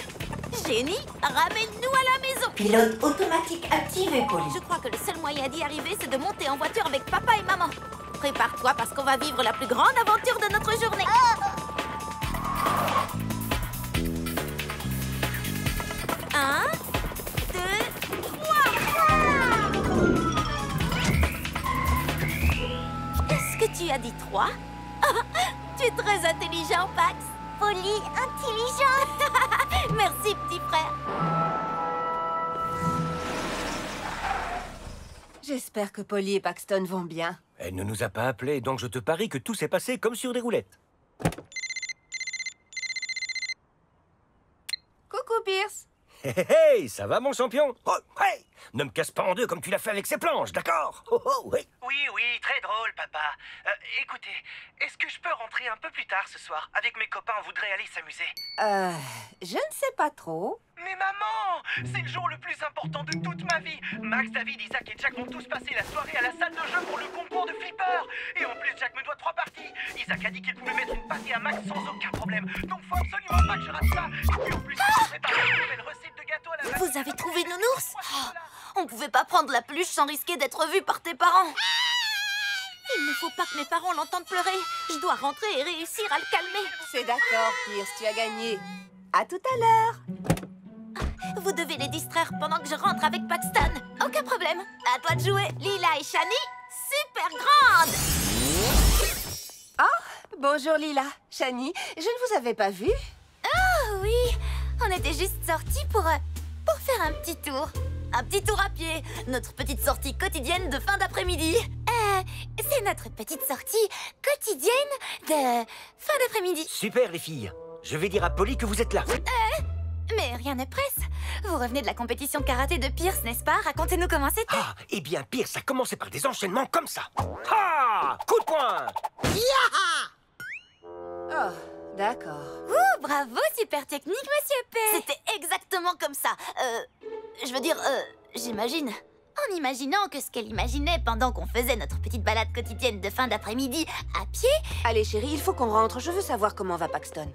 Génie, ramène-nous à la maison. Pilote automatique activé, Polly. Je crois que le seul moyen d'y arriver, c'est de monter en voiture avec papa et maman. Prépare-toi parce qu'on va vivre la plus grande aventure de notre journée. 1, 2, 3. Est-ce que tu as dit 3? Tu es très intelligent, Pax. Polly, intelligent. Merci, petit frère. J'espère que Polly et Paxton vont bien. Elle ne nous a pas appelés, donc je te parie que tout s'est passé comme sur des roulettes. Coucou, Pierce. Hé hé hé, ça va mon champion? Oh, hey! Ne me casse pas en deux comme tu l'as fait avec ces planches, d'accord? Oh, oh, hey. Oui, très drôle, papa. Écoutez, est-ce que je peux rentrer un peu plus tard ce soir? Avec mes copains, on voudrait aller s'amuser. Je ne sais pas trop. Mais maman, c'est le jour le plus important de toute ma vie. Max, David, Isaac et Jack vont tous passer la soirée à la salle de jeu pour le concours de flipper. Et en plus, Jack me doit 3 parties. Isaac a dit qu'il pouvait mettre une pâtée à Max sans aucun problème. Donc faut absolument pas que je rate ça. Et puis en plus, il faut préparer une nouvelle recette de gâteau à la vanille. Vous avez trouvé Nounours? On pouvait pas prendre la peluche sans risquer d'être vu par tes parents. Il ne faut pas que mes parents l'entendent pleurer. Je dois rentrer et réussir à le calmer. C'est d'accord, Pierce, tu as gagné. À tout à l'heure. Vous devez les distraire pendant que je rentre avec Paxton. Aucun problème. À toi de jouer. Lila et Shani, super grande. Oh, bonjour Lila. Shani, je ne vous avais pas vu. Oh oui, on était juste sortis pour faire un petit tour. Un petit tour à pied. Notre petite sortie quotidienne de fin d'après-midi. C'est notre petite sortie quotidienne de fin d'après-midi. Super, les filles. Je vais dire à Polly que vous êtes là. Mais rien ne presse. Vous revenez de la compétition karaté de Pierce, n'est-ce pas? Racontez-nous comment c'était. Ah, eh bien, Pierce a commencé par des enchaînements comme ça. Ah! Coup de poing! Oh, d'accord. Ouh, bravo, super technique, Monsieur P. C'était exactement comme ça. Je veux dire, j'imagine. En imaginant que ce qu'elle imaginait pendant qu'on faisait notre petite balade quotidienne de fin d'après-midi à pied... Allez, chérie, il faut qu'on rentre. Je veux savoir comment va Paxton.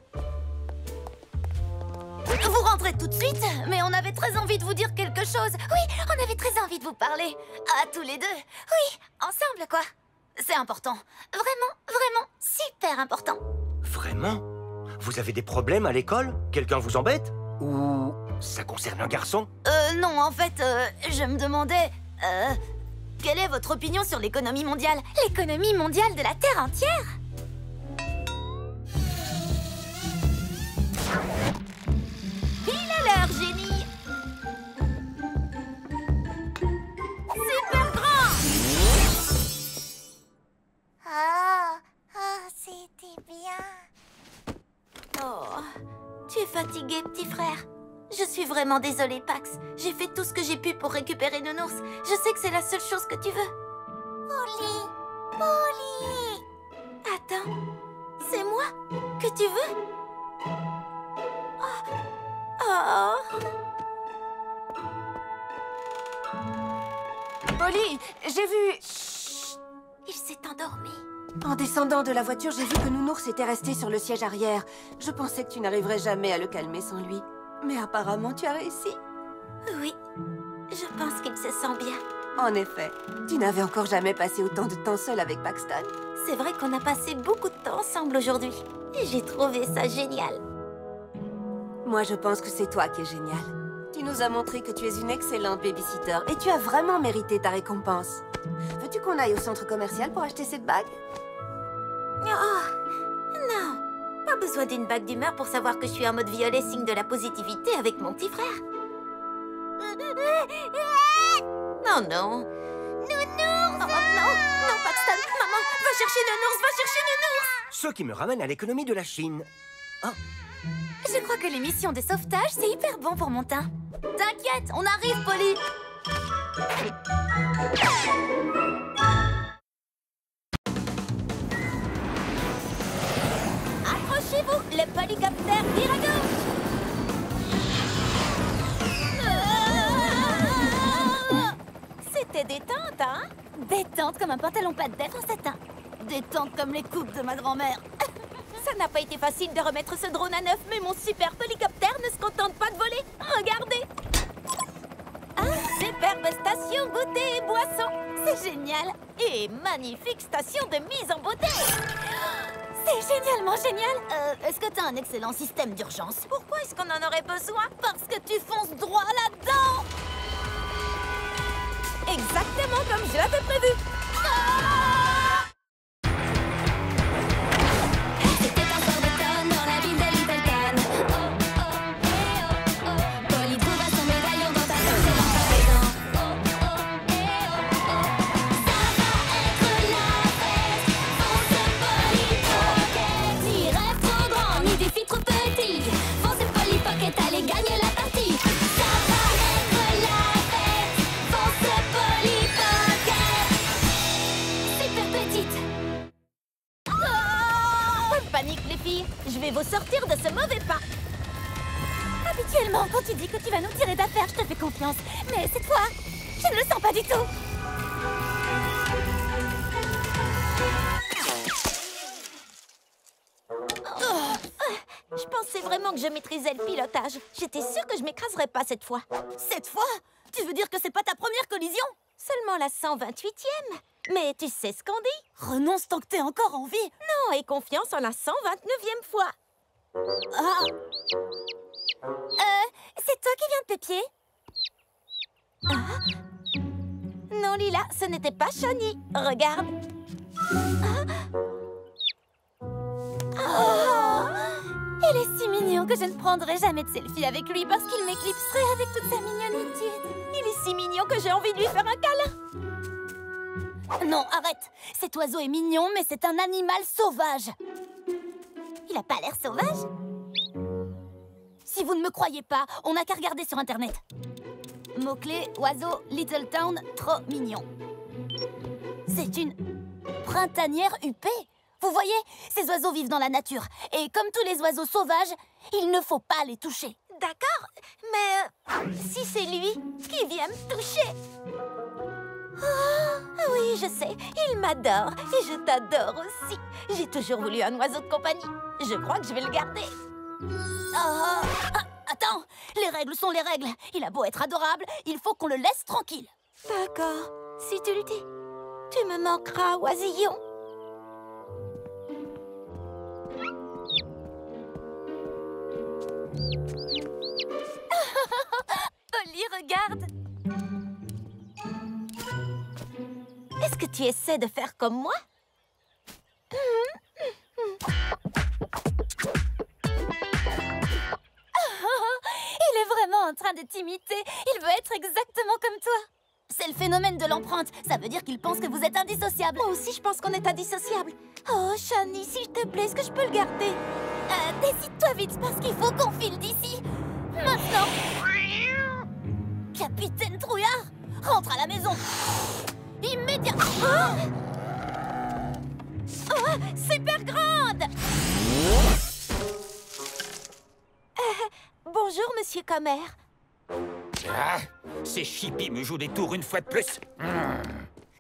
Vous rentrez tout de suite, mais on avait très envie de vous dire quelque chose. Oui, on avait très envie de vous parler. À tous les deux. Oui, ensemble, quoi. C'est important. Vraiment, vraiment super important. Vraiment? Vous avez des problèmes à l'école? Quelqu'un vous embête? Ou ça concerne un garçon? Non, en fait, je me demandais... quelle est votre opinion sur l'économie mondiale? L'économie mondiale de la Terre entière? Il a l'heure, génie! Super grand! C'était bien. Oh, tu es fatigué, petit frère. Je suis vraiment désolée, Pax. J'ai fait tout ce que j'ai pu pour récupérer Nounours. Je sais que c'est la seule chose que tu veux. Polly! Polly! Attends, c'est moi que tu veux? Oh. Polly, j'ai vu... Chut. Il s'est endormi. En descendant de la voiture, j'ai vu que Nounours était resté sur le siège arrière. Je pensais que tu n'arriverais jamais à le calmer sans lui. Mais apparemment, tu as réussi. Oui, je pense qu'il se sent bien. En effet, tu n'avais encore jamais passé autant de temps seul avec Paxton. C'est vrai qu'on a passé beaucoup de temps ensemble aujourd'hui. Et j'ai trouvé ça génial. Moi, je pense que c'est toi qui es génial. Tu nous as montré que tu es une excellente babysitter et tu as vraiment mérité ta récompense. Veux-tu qu'on aille au centre commercial pour acheter cette bague? Oh, non. Pas besoin d'une bague d'humeur pour savoir que je suis en mode violet, signe de la positivité avec mon petit frère. Non, non. Nounours! Oh non, non, Paxton, maman, va chercher Nounours, va chercher Nounours! Ce qui me ramène à l'économie de la Chine. Ah, Je crois que les missions de sauvetage, c'est hyper bon pour mon teint. T'inquiète, on arrive, Polly. Accrochez-vous, le polycoptère Virago. C'était détente, hein? Détente comme un pantalon pas de def en satin. Détente comme les coupes de ma grand-mère. Ça n'a pas été facile de remettre ce drone à neuf, mais mon super polycoptère ne se contente pas de voler. Regardez! Superbe station goûter et boisson. C'est génial. Et magnifique station de mise en beauté. C'est génialement génial. Est-ce que t'as un excellent système d'urgence? Pourquoi est-ce qu'on en aurait besoin? Parce que tu fonces droit là-dedans. Exactement comme je l'avais prévu. C'était un soir d'automne dans la ville de Littleton. Oh, oh, eh, oh, oh. Polly trouva son médaillon dans ta poche et dans ta maison. Oh, oh, eh, oh, oh. Ça va être la fête. Fonce Polly Pocket. Ni rêve trop grand, ni défi trop petit. Fonce Polly Pocket, allez gagner la partie. Ça va être la fête. Fonce Polly Pocket. Super petite. Pas de panique, les filles. Je vais vous sortir de ce mauvais pas. Habituellement, quand tu dis que tu vas nous tirer d'affaire, je te fais confiance. Mais cette fois, je ne le sens pas du tout. Je pensais vraiment que je maîtrisais le pilotage. J'étais sûre que je m'écraserais pas cette fois. Cette fois? Tu veux dire que c'est pas ta première collision? Seulement la 128e. Mais tu sais ce qu'on dit? Renonce tant que t'es encore en vie. Non, et confiance en la 129e fois. Ah. C'est toi qui viens de tes pieds? Ah. Non, Lila, ce n'était pas Shani. Regarde. Oh. Il est si mignon que je ne prendrai jamais de selfie avec lui parce qu'il m'éclipserait avec toute sa mignonitude. Il est si mignon que j'ai envie de lui faire un câlin. Non, arrête. Cet oiseau est mignon, mais c'est un animal sauvage. Il a pas l'air sauvage? Si vous ne me croyez pas, on n'a qu'à regarder sur Internet. Mot-clé, oiseau, Little Town, trop mignon. C'est une printanière huppée. Vous voyez, ces oiseaux vivent dans la nature. Et comme tous les oiseaux sauvages, il ne faut pas les toucher. D'accord, mais si c'est lui qui vient me toucher... Oh, oui, je sais, il m'adore et je t'adore aussi. J'ai toujours voulu un oiseau de compagnie. Je crois que je vais le garder. Attends, les règles sont les règles. Il a beau être adorable, il faut qu'on le laisse tranquille. D'accord, si tu le dis. Tu me manqueras, oisillon. Polly, regarde. Est-ce que tu essaies de faire comme moi? Il est vraiment en train de t'imiter. Il veut être exactement comme toi. C'est le phénomène de l'empreinte. Ça veut dire qu'il pense que vous êtes indissociables. Moi aussi, je pense qu'on est indissociables. Oh, Shani, s'il te plaît, est-ce que je peux le garder? Décide-toi vite, parce qu'il faut qu'on file d'ici. Maintenant. Capitaine Trouillard, rentre à la maison. Immédiatement. Oh, super grande. Bonjour, monsieur Comer. Ah, ces chippies me jouent des tours une fois de plus.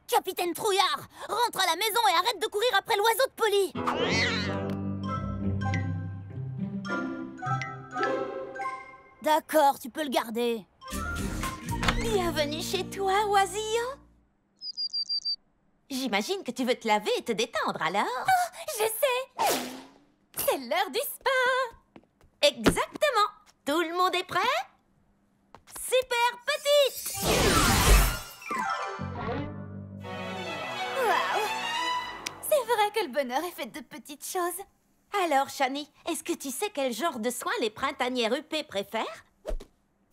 Capitaine Trouillard, rentre à la maison et arrête de courir après l'oiseau de Polly. D'accord, tu peux le garder. Bienvenue chez toi, oisillon. J'imagine que tu veux te laver et te détendre, alors? Oh, je sais. C'est l'heure du spa. Exactement. Tout le monde est prêt? Super petite. Waouh. C'est vrai que le bonheur est fait de petites choses. Alors, Shani, est-ce que tu sais quel genre de soins les printanières huppées préfèrent?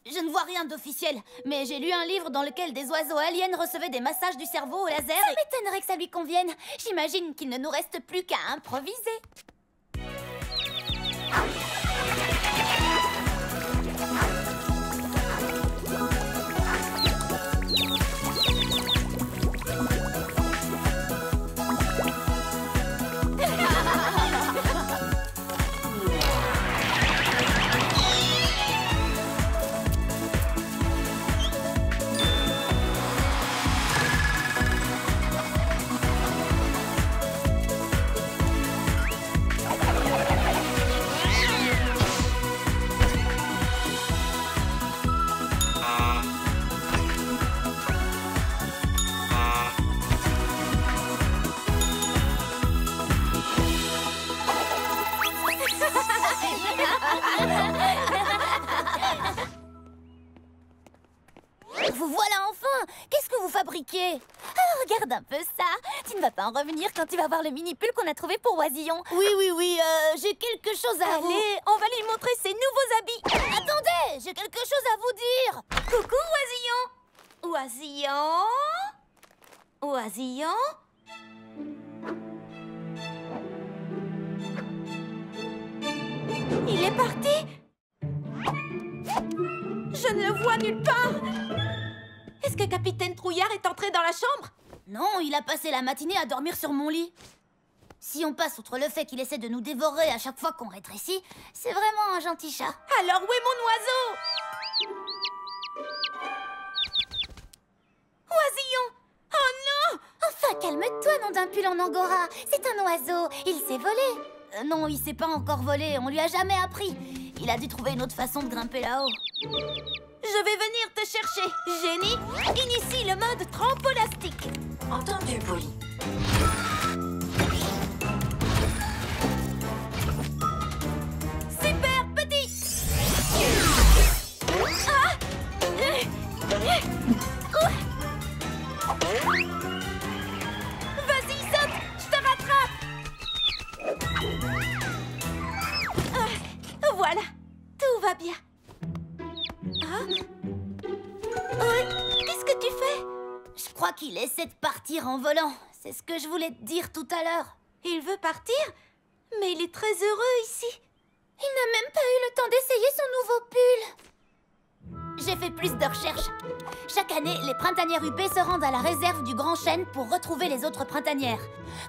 Je ne vois rien d'officiel, mais j'ai lu un livre dans lequel des oiseaux aliens recevaient des massages du cerveau au laser. Ça m'étonnerait que ça lui convienne. J'imagine qu'il ne nous reste plus qu'à improviser. Vous voilà enfin! Qu'est-ce que vous fabriquez? Ah, regarde un peu ça! Tu ne vas pas en revenir quand tu vas voir le mini-pull qu'on a trouvé pour Oisillon. Oui, j'ai quelque chose à vous... Allez, on va lui montrer ses nouveaux habits. Attendez, j'ai quelque chose à vous dire. Coucou, Oisillon. Oisillon? Il est parti? Je ne le vois nulle part. Est-ce que Capitaine Trouillard est entré dans la chambre? Non, il a passé la matinée à dormir sur mon lit. Si on passe outre le fait qu'il essaie de nous dévorer à chaque fois qu'on rétrécit, c'est vraiment un gentil chat. Alors où est mon oiseau? Oisillon! Oh non! Enfin, calme-toi, nom d'un pull en angora. C'est un oiseau, il s'est volé. Non, il s'est pas encore volé, on lui a jamais appris. Il a dû trouver une autre façon de grimper là-haut. Je vais venir te chercher. Génie, initie le mode trampolastique. Entendu, Polly. Super petit. Ah! Vas-y, saute. Je te rattrape. Voilà, tout va bien. Ah? Qu'est-ce que tu fais? Je crois qu'il essaie de partir en volant. C'est ce que je voulais te dire tout à l'heure. Il veut partir? Mais il est très heureux ici. Il n'a même pas eu le temps d'essayer son nouveau pull. J'ai fait plus de recherches. Chaque année, les printanières UP se rendent à la réserve du Grand Chêne pour retrouver les autres printanières.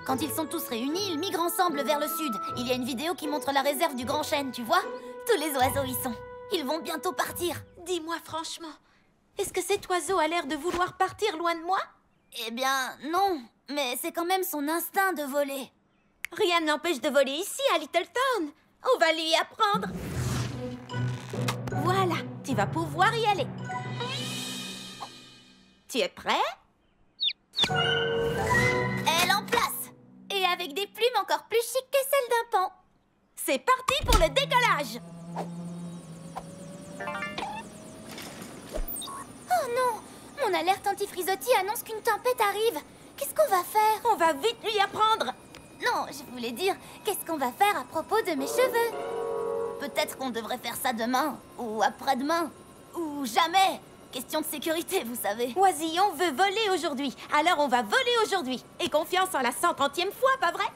Quand ils sont tous réunis, ils migrent ensemble vers le sud. Il y a une vidéo qui montre la réserve du Grand Chêne, tu vois? Tous les oiseaux y sont. Ils vont bientôt partir. Dis-moi franchement, est-ce que cet oiseau a l'air de vouloir partir loin de moi? Eh bien, non. Mais c'est quand même son instinct de voler. Rien ne l'empêche de voler ici, à Littleton. On va lui apprendre. Voilà, tu vas pouvoir y aller. Tu es prêt? Elle en place. Et avec des plumes encore plus chic que celles d'un paon. C'est parti pour le décollage. Oh non! Mon alerte anti-frisottis annonce qu'une tempête arrive. Qu'est-ce qu'on va faire? On va vite lui apprendre. Non, je voulais dire, qu'est-ce qu'on va faire à propos de mes cheveux? Peut-être qu'on devrait faire ça demain, ou après-demain, ou jamais. Question de sécurité, vous savez. Oisillon veut voler aujourd'hui, alors on va voler aujourd'hui. Et confiance en la 130e fois, pas vrai?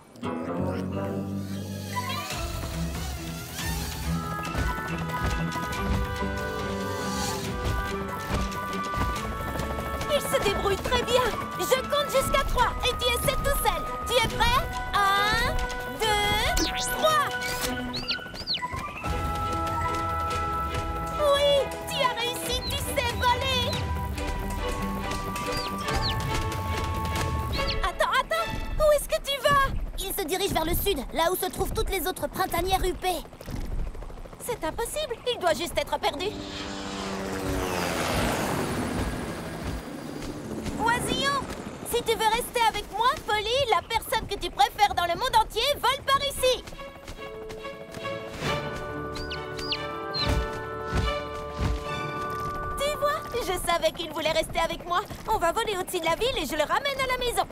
Il se débrouille très bien. Je compte jusqu'à 3 et tu essaies tout seul. Tu es prêt? 1, 2, 3. Oui, tu as réussi, tu sais voler. Attends, où est-ce que tu vas? Il se dirige vers le sud, là où se trouvent toutes les autres printanières UP. C'est impossible, il doit juste être perdu. Oisillon, si tu veux rester avec moi, Polly, la personne que tu préfères dans le monde entier, vole par ici. Tu vois, je savais qu'il voulait rester avec moi. On va voler au-dessus de la ville et je le ramène à la maison.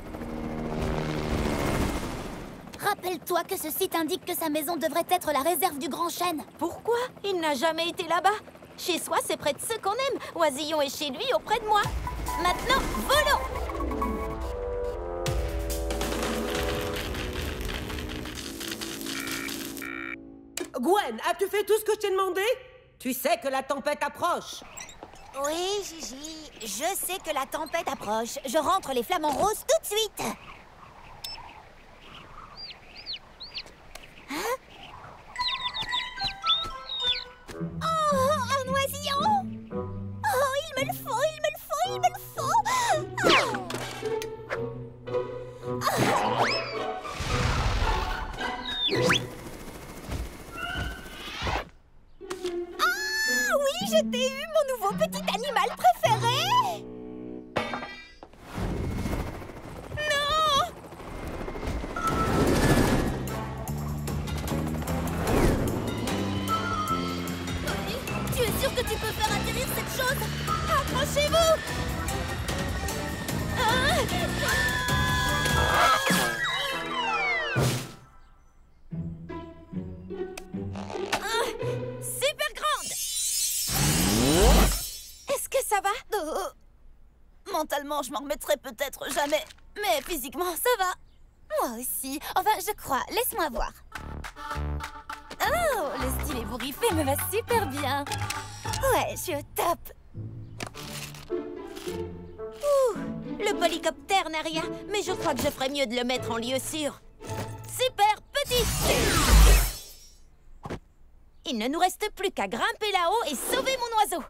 Rappelle-toi que ce site indique que sa maison devrait être la réserve du Grand Chêne. Pourquoi? Il n'a jamais été là-bas. Chez soi, c'est près de ceux qu'on aime. Oisillon est chez lui, auprès de moi. Maintenant, volons! Gwen, as-tu fait tout ce que je t'ai demandé? Tu sais que la tempête approche. Oui, Gigi, je sais que la tempête approche. Je rentre les flamants roses tout de suite. Hein? Oh, un oisillon! Oh, il me le faut, il me le faut, il me le faut! Ah oui, je t'ai eu, mon nouveau petit animal préféré! Non! Tu es sûr que tu peux faire atterrir cette chose? Accrochez-vous! Super grande! Est-ce que ça va? Mentalement, je m'en remettrai peut-être jamais. Mais physiquement, ça va. Moi aussi. Enfin, je crois. Laisse-moi voir. Oh, le style ébouriffé me va super bien. Ouais, je suis au top. Ouh, le polycoptère n'a rien, mais je crois que je ferais mieux de le mettre en lieu sûr. Super petit! Il ne nous reste plus qu'à grimper là-haut et sauver mon oiseau.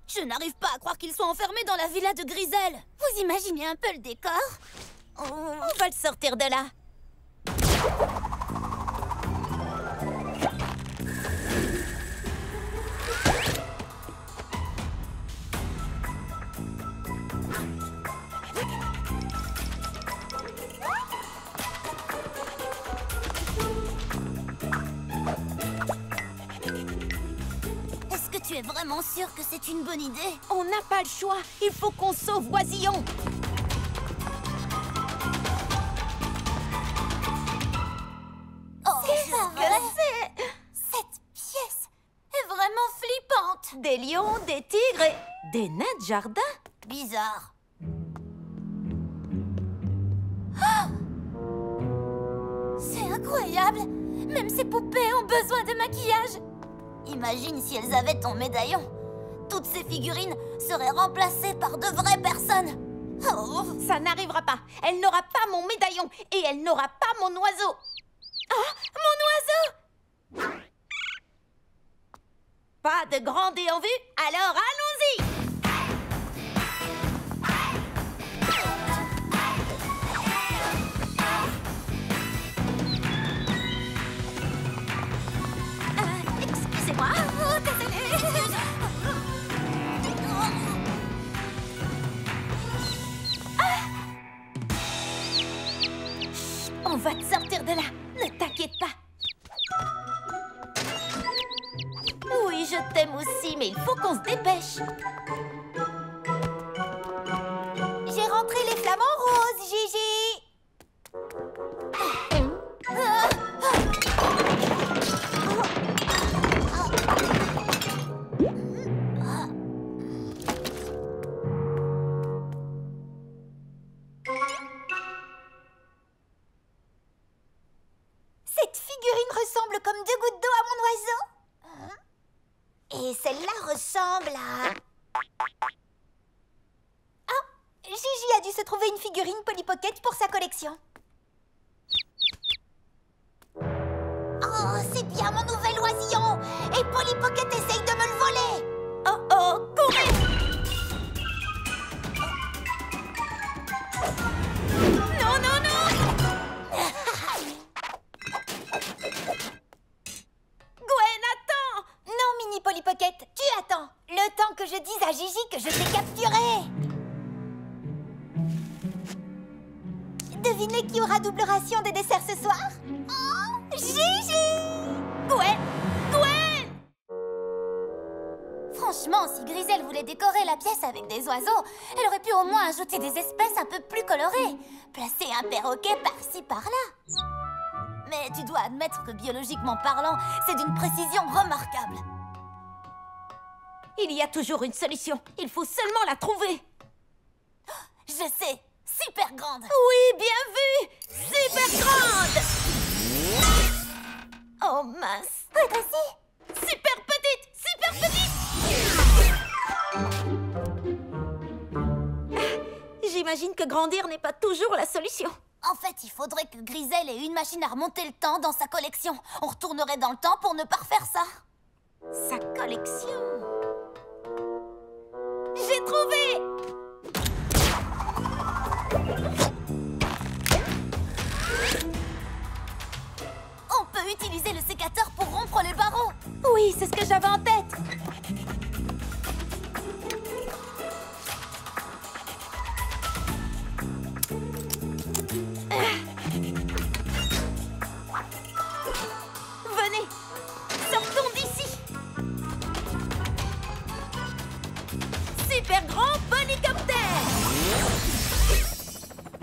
Je n'arrive pas à croire qu'il soit enfermé dans la villa de Griselle. Vous imaginez un peu le décor? On va le sortir de là. es vraiment sûr que c'est une bonne idée? On n'a pas le choix. Il faut qu'on sauve Oisillon. Oh, qu'est-ce que c'est? Cette pièce est vraiment flippante. Des lions, des tigres et des nains de jardin. Bizarre. C'est incroyable. Même ces poupées ont besoin de maquillage. Imagine si elles avaient ton médaillon. Toutes ces figurines seraient remplacées par de vraies personnes. Oh. Ça n'arrivera pas. Elle n'aura pas mon médaillon et elle n'aura pas mon oiseau. Ah, mon oiseau! Pas de grand dé en vue, alors allons-y! Excusez-moi. Oh, désolée. On va te sortir de là. Ne t'inquiète pas. Oui, je t'aime aussi, mais il faut qu'on se dépêche. J'ai rentré les flamants roses, Gigi. Cette figurine ressemble comme 2 gouttes d'eau à mon oiseau. Et celle-là ressemble à... Ah, Gigi a dû se trouver une figurine Polly Pocket pour sa collection. Oh, c'est bien mon nouvel oisillon. Et Polly Pocket essaye de me le voler. Oh oh, courez! Non, non, non! Gwen, attends! Non, Mini Polly Pocket, tu attends. Le temps que je dise à Gigi que je t'ai capturé. Devinez qui aura double ration de dessert ce soir? Oh, Gigi! Gwen! Gwen! Franchement, si Griselle voulait décorer la pièce avec des oiseaux, elle aurait pu au moins ajouter des espèces un peu plus colorées. Placer un perroquet par-ci, par-là. Mais tu dois admettre que biologiquement parlant, c'est d'une précision remarquable. Il y a toujours une solution. Il faut seulement la trouver. Je sais, super grande. Oui, bien vu! Super grande! Oh mince! Toi aussi? Super petite! Super petite! J'imagine que grandir n'est pas toujours la solution. En fait, il faudrait que Griselle ait une machine à remonter le temps dans sa collection. On retournerait dans le temps pour ne pas refaire ça. Sa collection... J'ai trouvé! On peut utiliser le sécateur pour rompre les barreaux. Oui, c'est ce que j'avais en tête. Venez, sortons d'ici. Super grand polycoptère.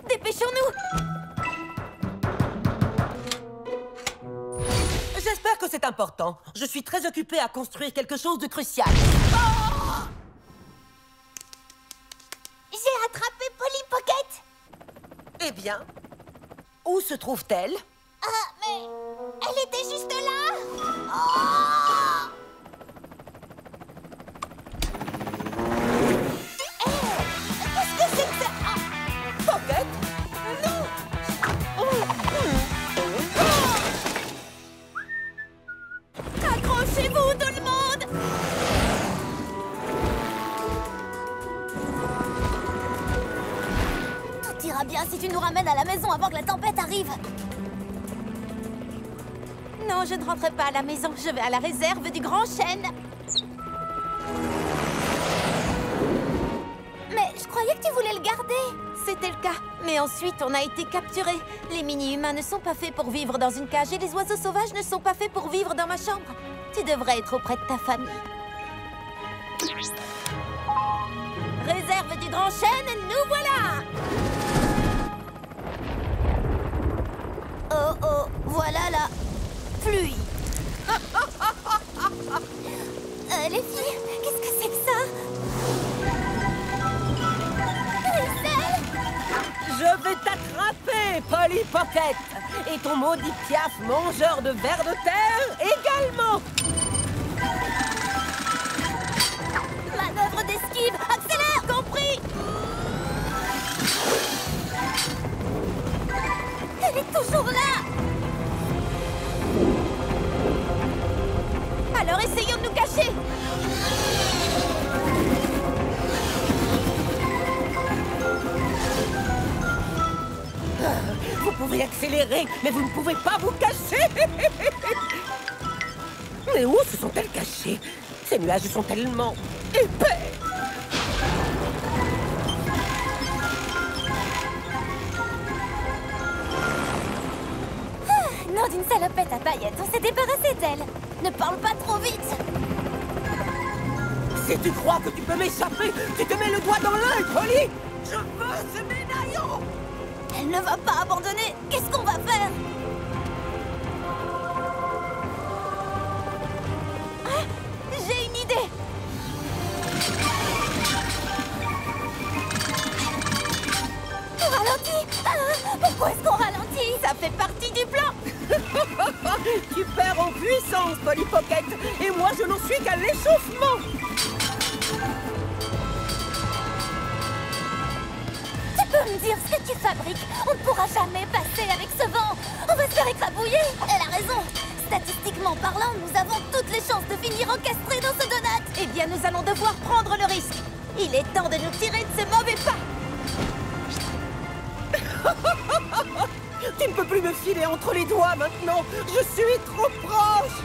Dépêchons-nous. J'espère que c'est important. Je suis très occupée à construire quelque chose de crucial. Oh! J'ai attrapé Polly Pocket. Eh bien, où se trouve-t-elle? Ah, mais elle était juste là. Oh! Qu'est-ce que c'est que ça? Ah! Pocket? Non! Accrochez-vous, tout le monde! Tout ira bien si tu nous ramènes à la maison avant que la tempête arrive. Non, je ne rentrerai pas à la maison. Je vais à la réserve du Grand Chêne. Mais je croyais que tu voulais le garder. C'était le cas. Mais ensuite, on a été capturés. Les mini-humains ne sont pas faits pour vivre dans une cage et les oiseaux sauvages ne sont pas faits pour vivre dans ma chambre. Tu devrais être auprès de ta famille. grands chênes, nous voilà! Oh oh, voilà la pluie. Les filles, qu'est-ce que c'est que ça? Je vais t'attraper, Polly Pocket. Et ton maudit Piaf, mangeur de vers de terre, également. Manœuvre d'esquive, accélère, compris? Elle est toujours là. Alors essayons de nous cacher. Vous pouvez accélérer, mais vous ne pouvez pas vous cacher. Mais où se sont-elles cachées? Ces nuages sont tellement épais. Nom d'une salopette à paillettes, on s'est débarrassé d'elle. Ne parle pas trop vite. Si tu crois que tu peux m'échapper, tu te mets le doigt dans l'œil, Polly. Je veux ce médaillon. Elle ne va pas abandonner. Qu'est-ce qu'on va faire? Ah, j'ai une idée. On ralentit. Pourquoi est-ce qu'on ralentit? Ça fait partie du plan. Tu perds en puissance, Polly Pocket. Et moi, je n'en suis qu'à l'échauffement. Tu peux me dire ce que tu fabriques? On ne pourra jamais passer avec ce vent. On va se faire écrabouiller. Elle a raison. Statistiquement parlant, nous avons toutes les chances de finir encastrés dans ce donut. Eh bien, nous allons devoir prendre le risque. Il est temps de nous tirer de ce mauvais pas. Tu ne peux plus me filer entre les doigts maintenant. Je suis trop proche.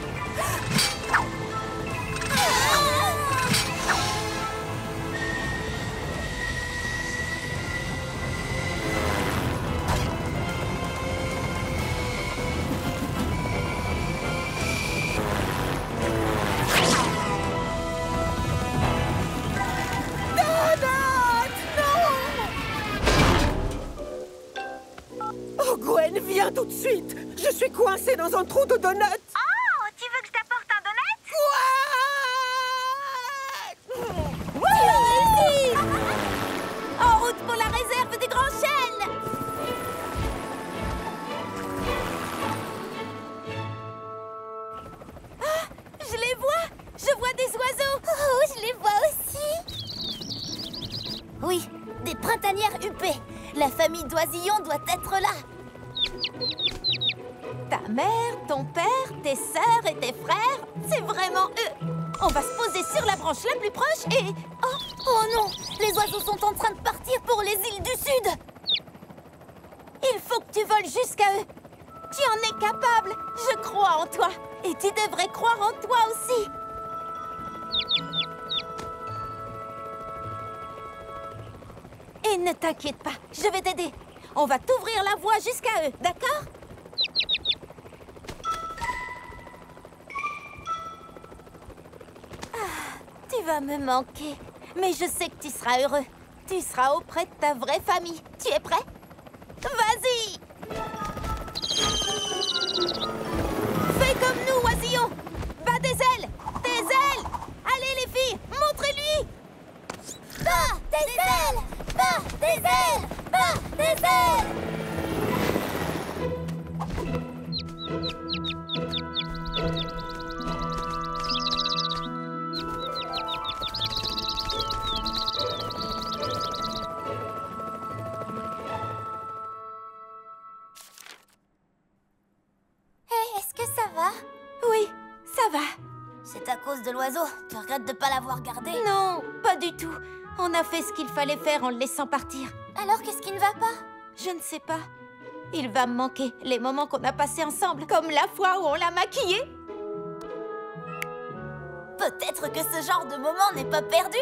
Oh, Gwen, viens tout de suite. Je suis coincée dans un trou de donut. Oh, tu veux que je t'apporte un donut? Tu as réussi! En route pour la réserve des grands chênes! Ah, je les vois! Je vois des oiseaux! Oh, je les vois aussi! Oui, des printanières huppées. La famille d'oisillons doit être là. Ta mère, ton père, tes sœurs et tes frères, c'est vraiment eux! On va se poser sur la branche la plus proche et... Oh non! Les oiseaux sont en train de partir pour les îles du Sud! Il faut que tu voles jusqu'à eux! Tu en es capable! Je crois en toi! Et tu devrais croire en toi aussi! Et ne t'inquiète pas, je vais t'aider. On va t'ouvrir la voie jusqu'à eux, d'accord? Tu vas me manquer, mais je sais que tu seras heureux. Tu seras auprès de ta vraie famille. Tu es prêt? Vas-y! Fais comme nous, oisillons! Bats des ailes! Des ailes! Allez les filles, montrez-lui! Bats des ailes! Bats des ailes! Bats des ailes! Est-ce que ça va? Oui, ça va. C'est à cause de l'oiseau. Tu regrettes de ne pas l'avoir gardé? Non, pas du tout. On a fait ce qu'il fallait faire en le laissant partir. Alors, qu'est-ce qui ne va pas? Je ne sais pas. Il va me manquer les moments qu'on a passés ensemble, comme la fois où on l'a maquillé. Peut-être que ce genre de moment n'est pas perdu.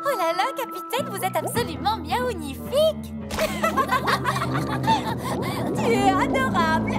Oh là là, capitaine, vous êtes absolument miaounifique. Tu es adorable.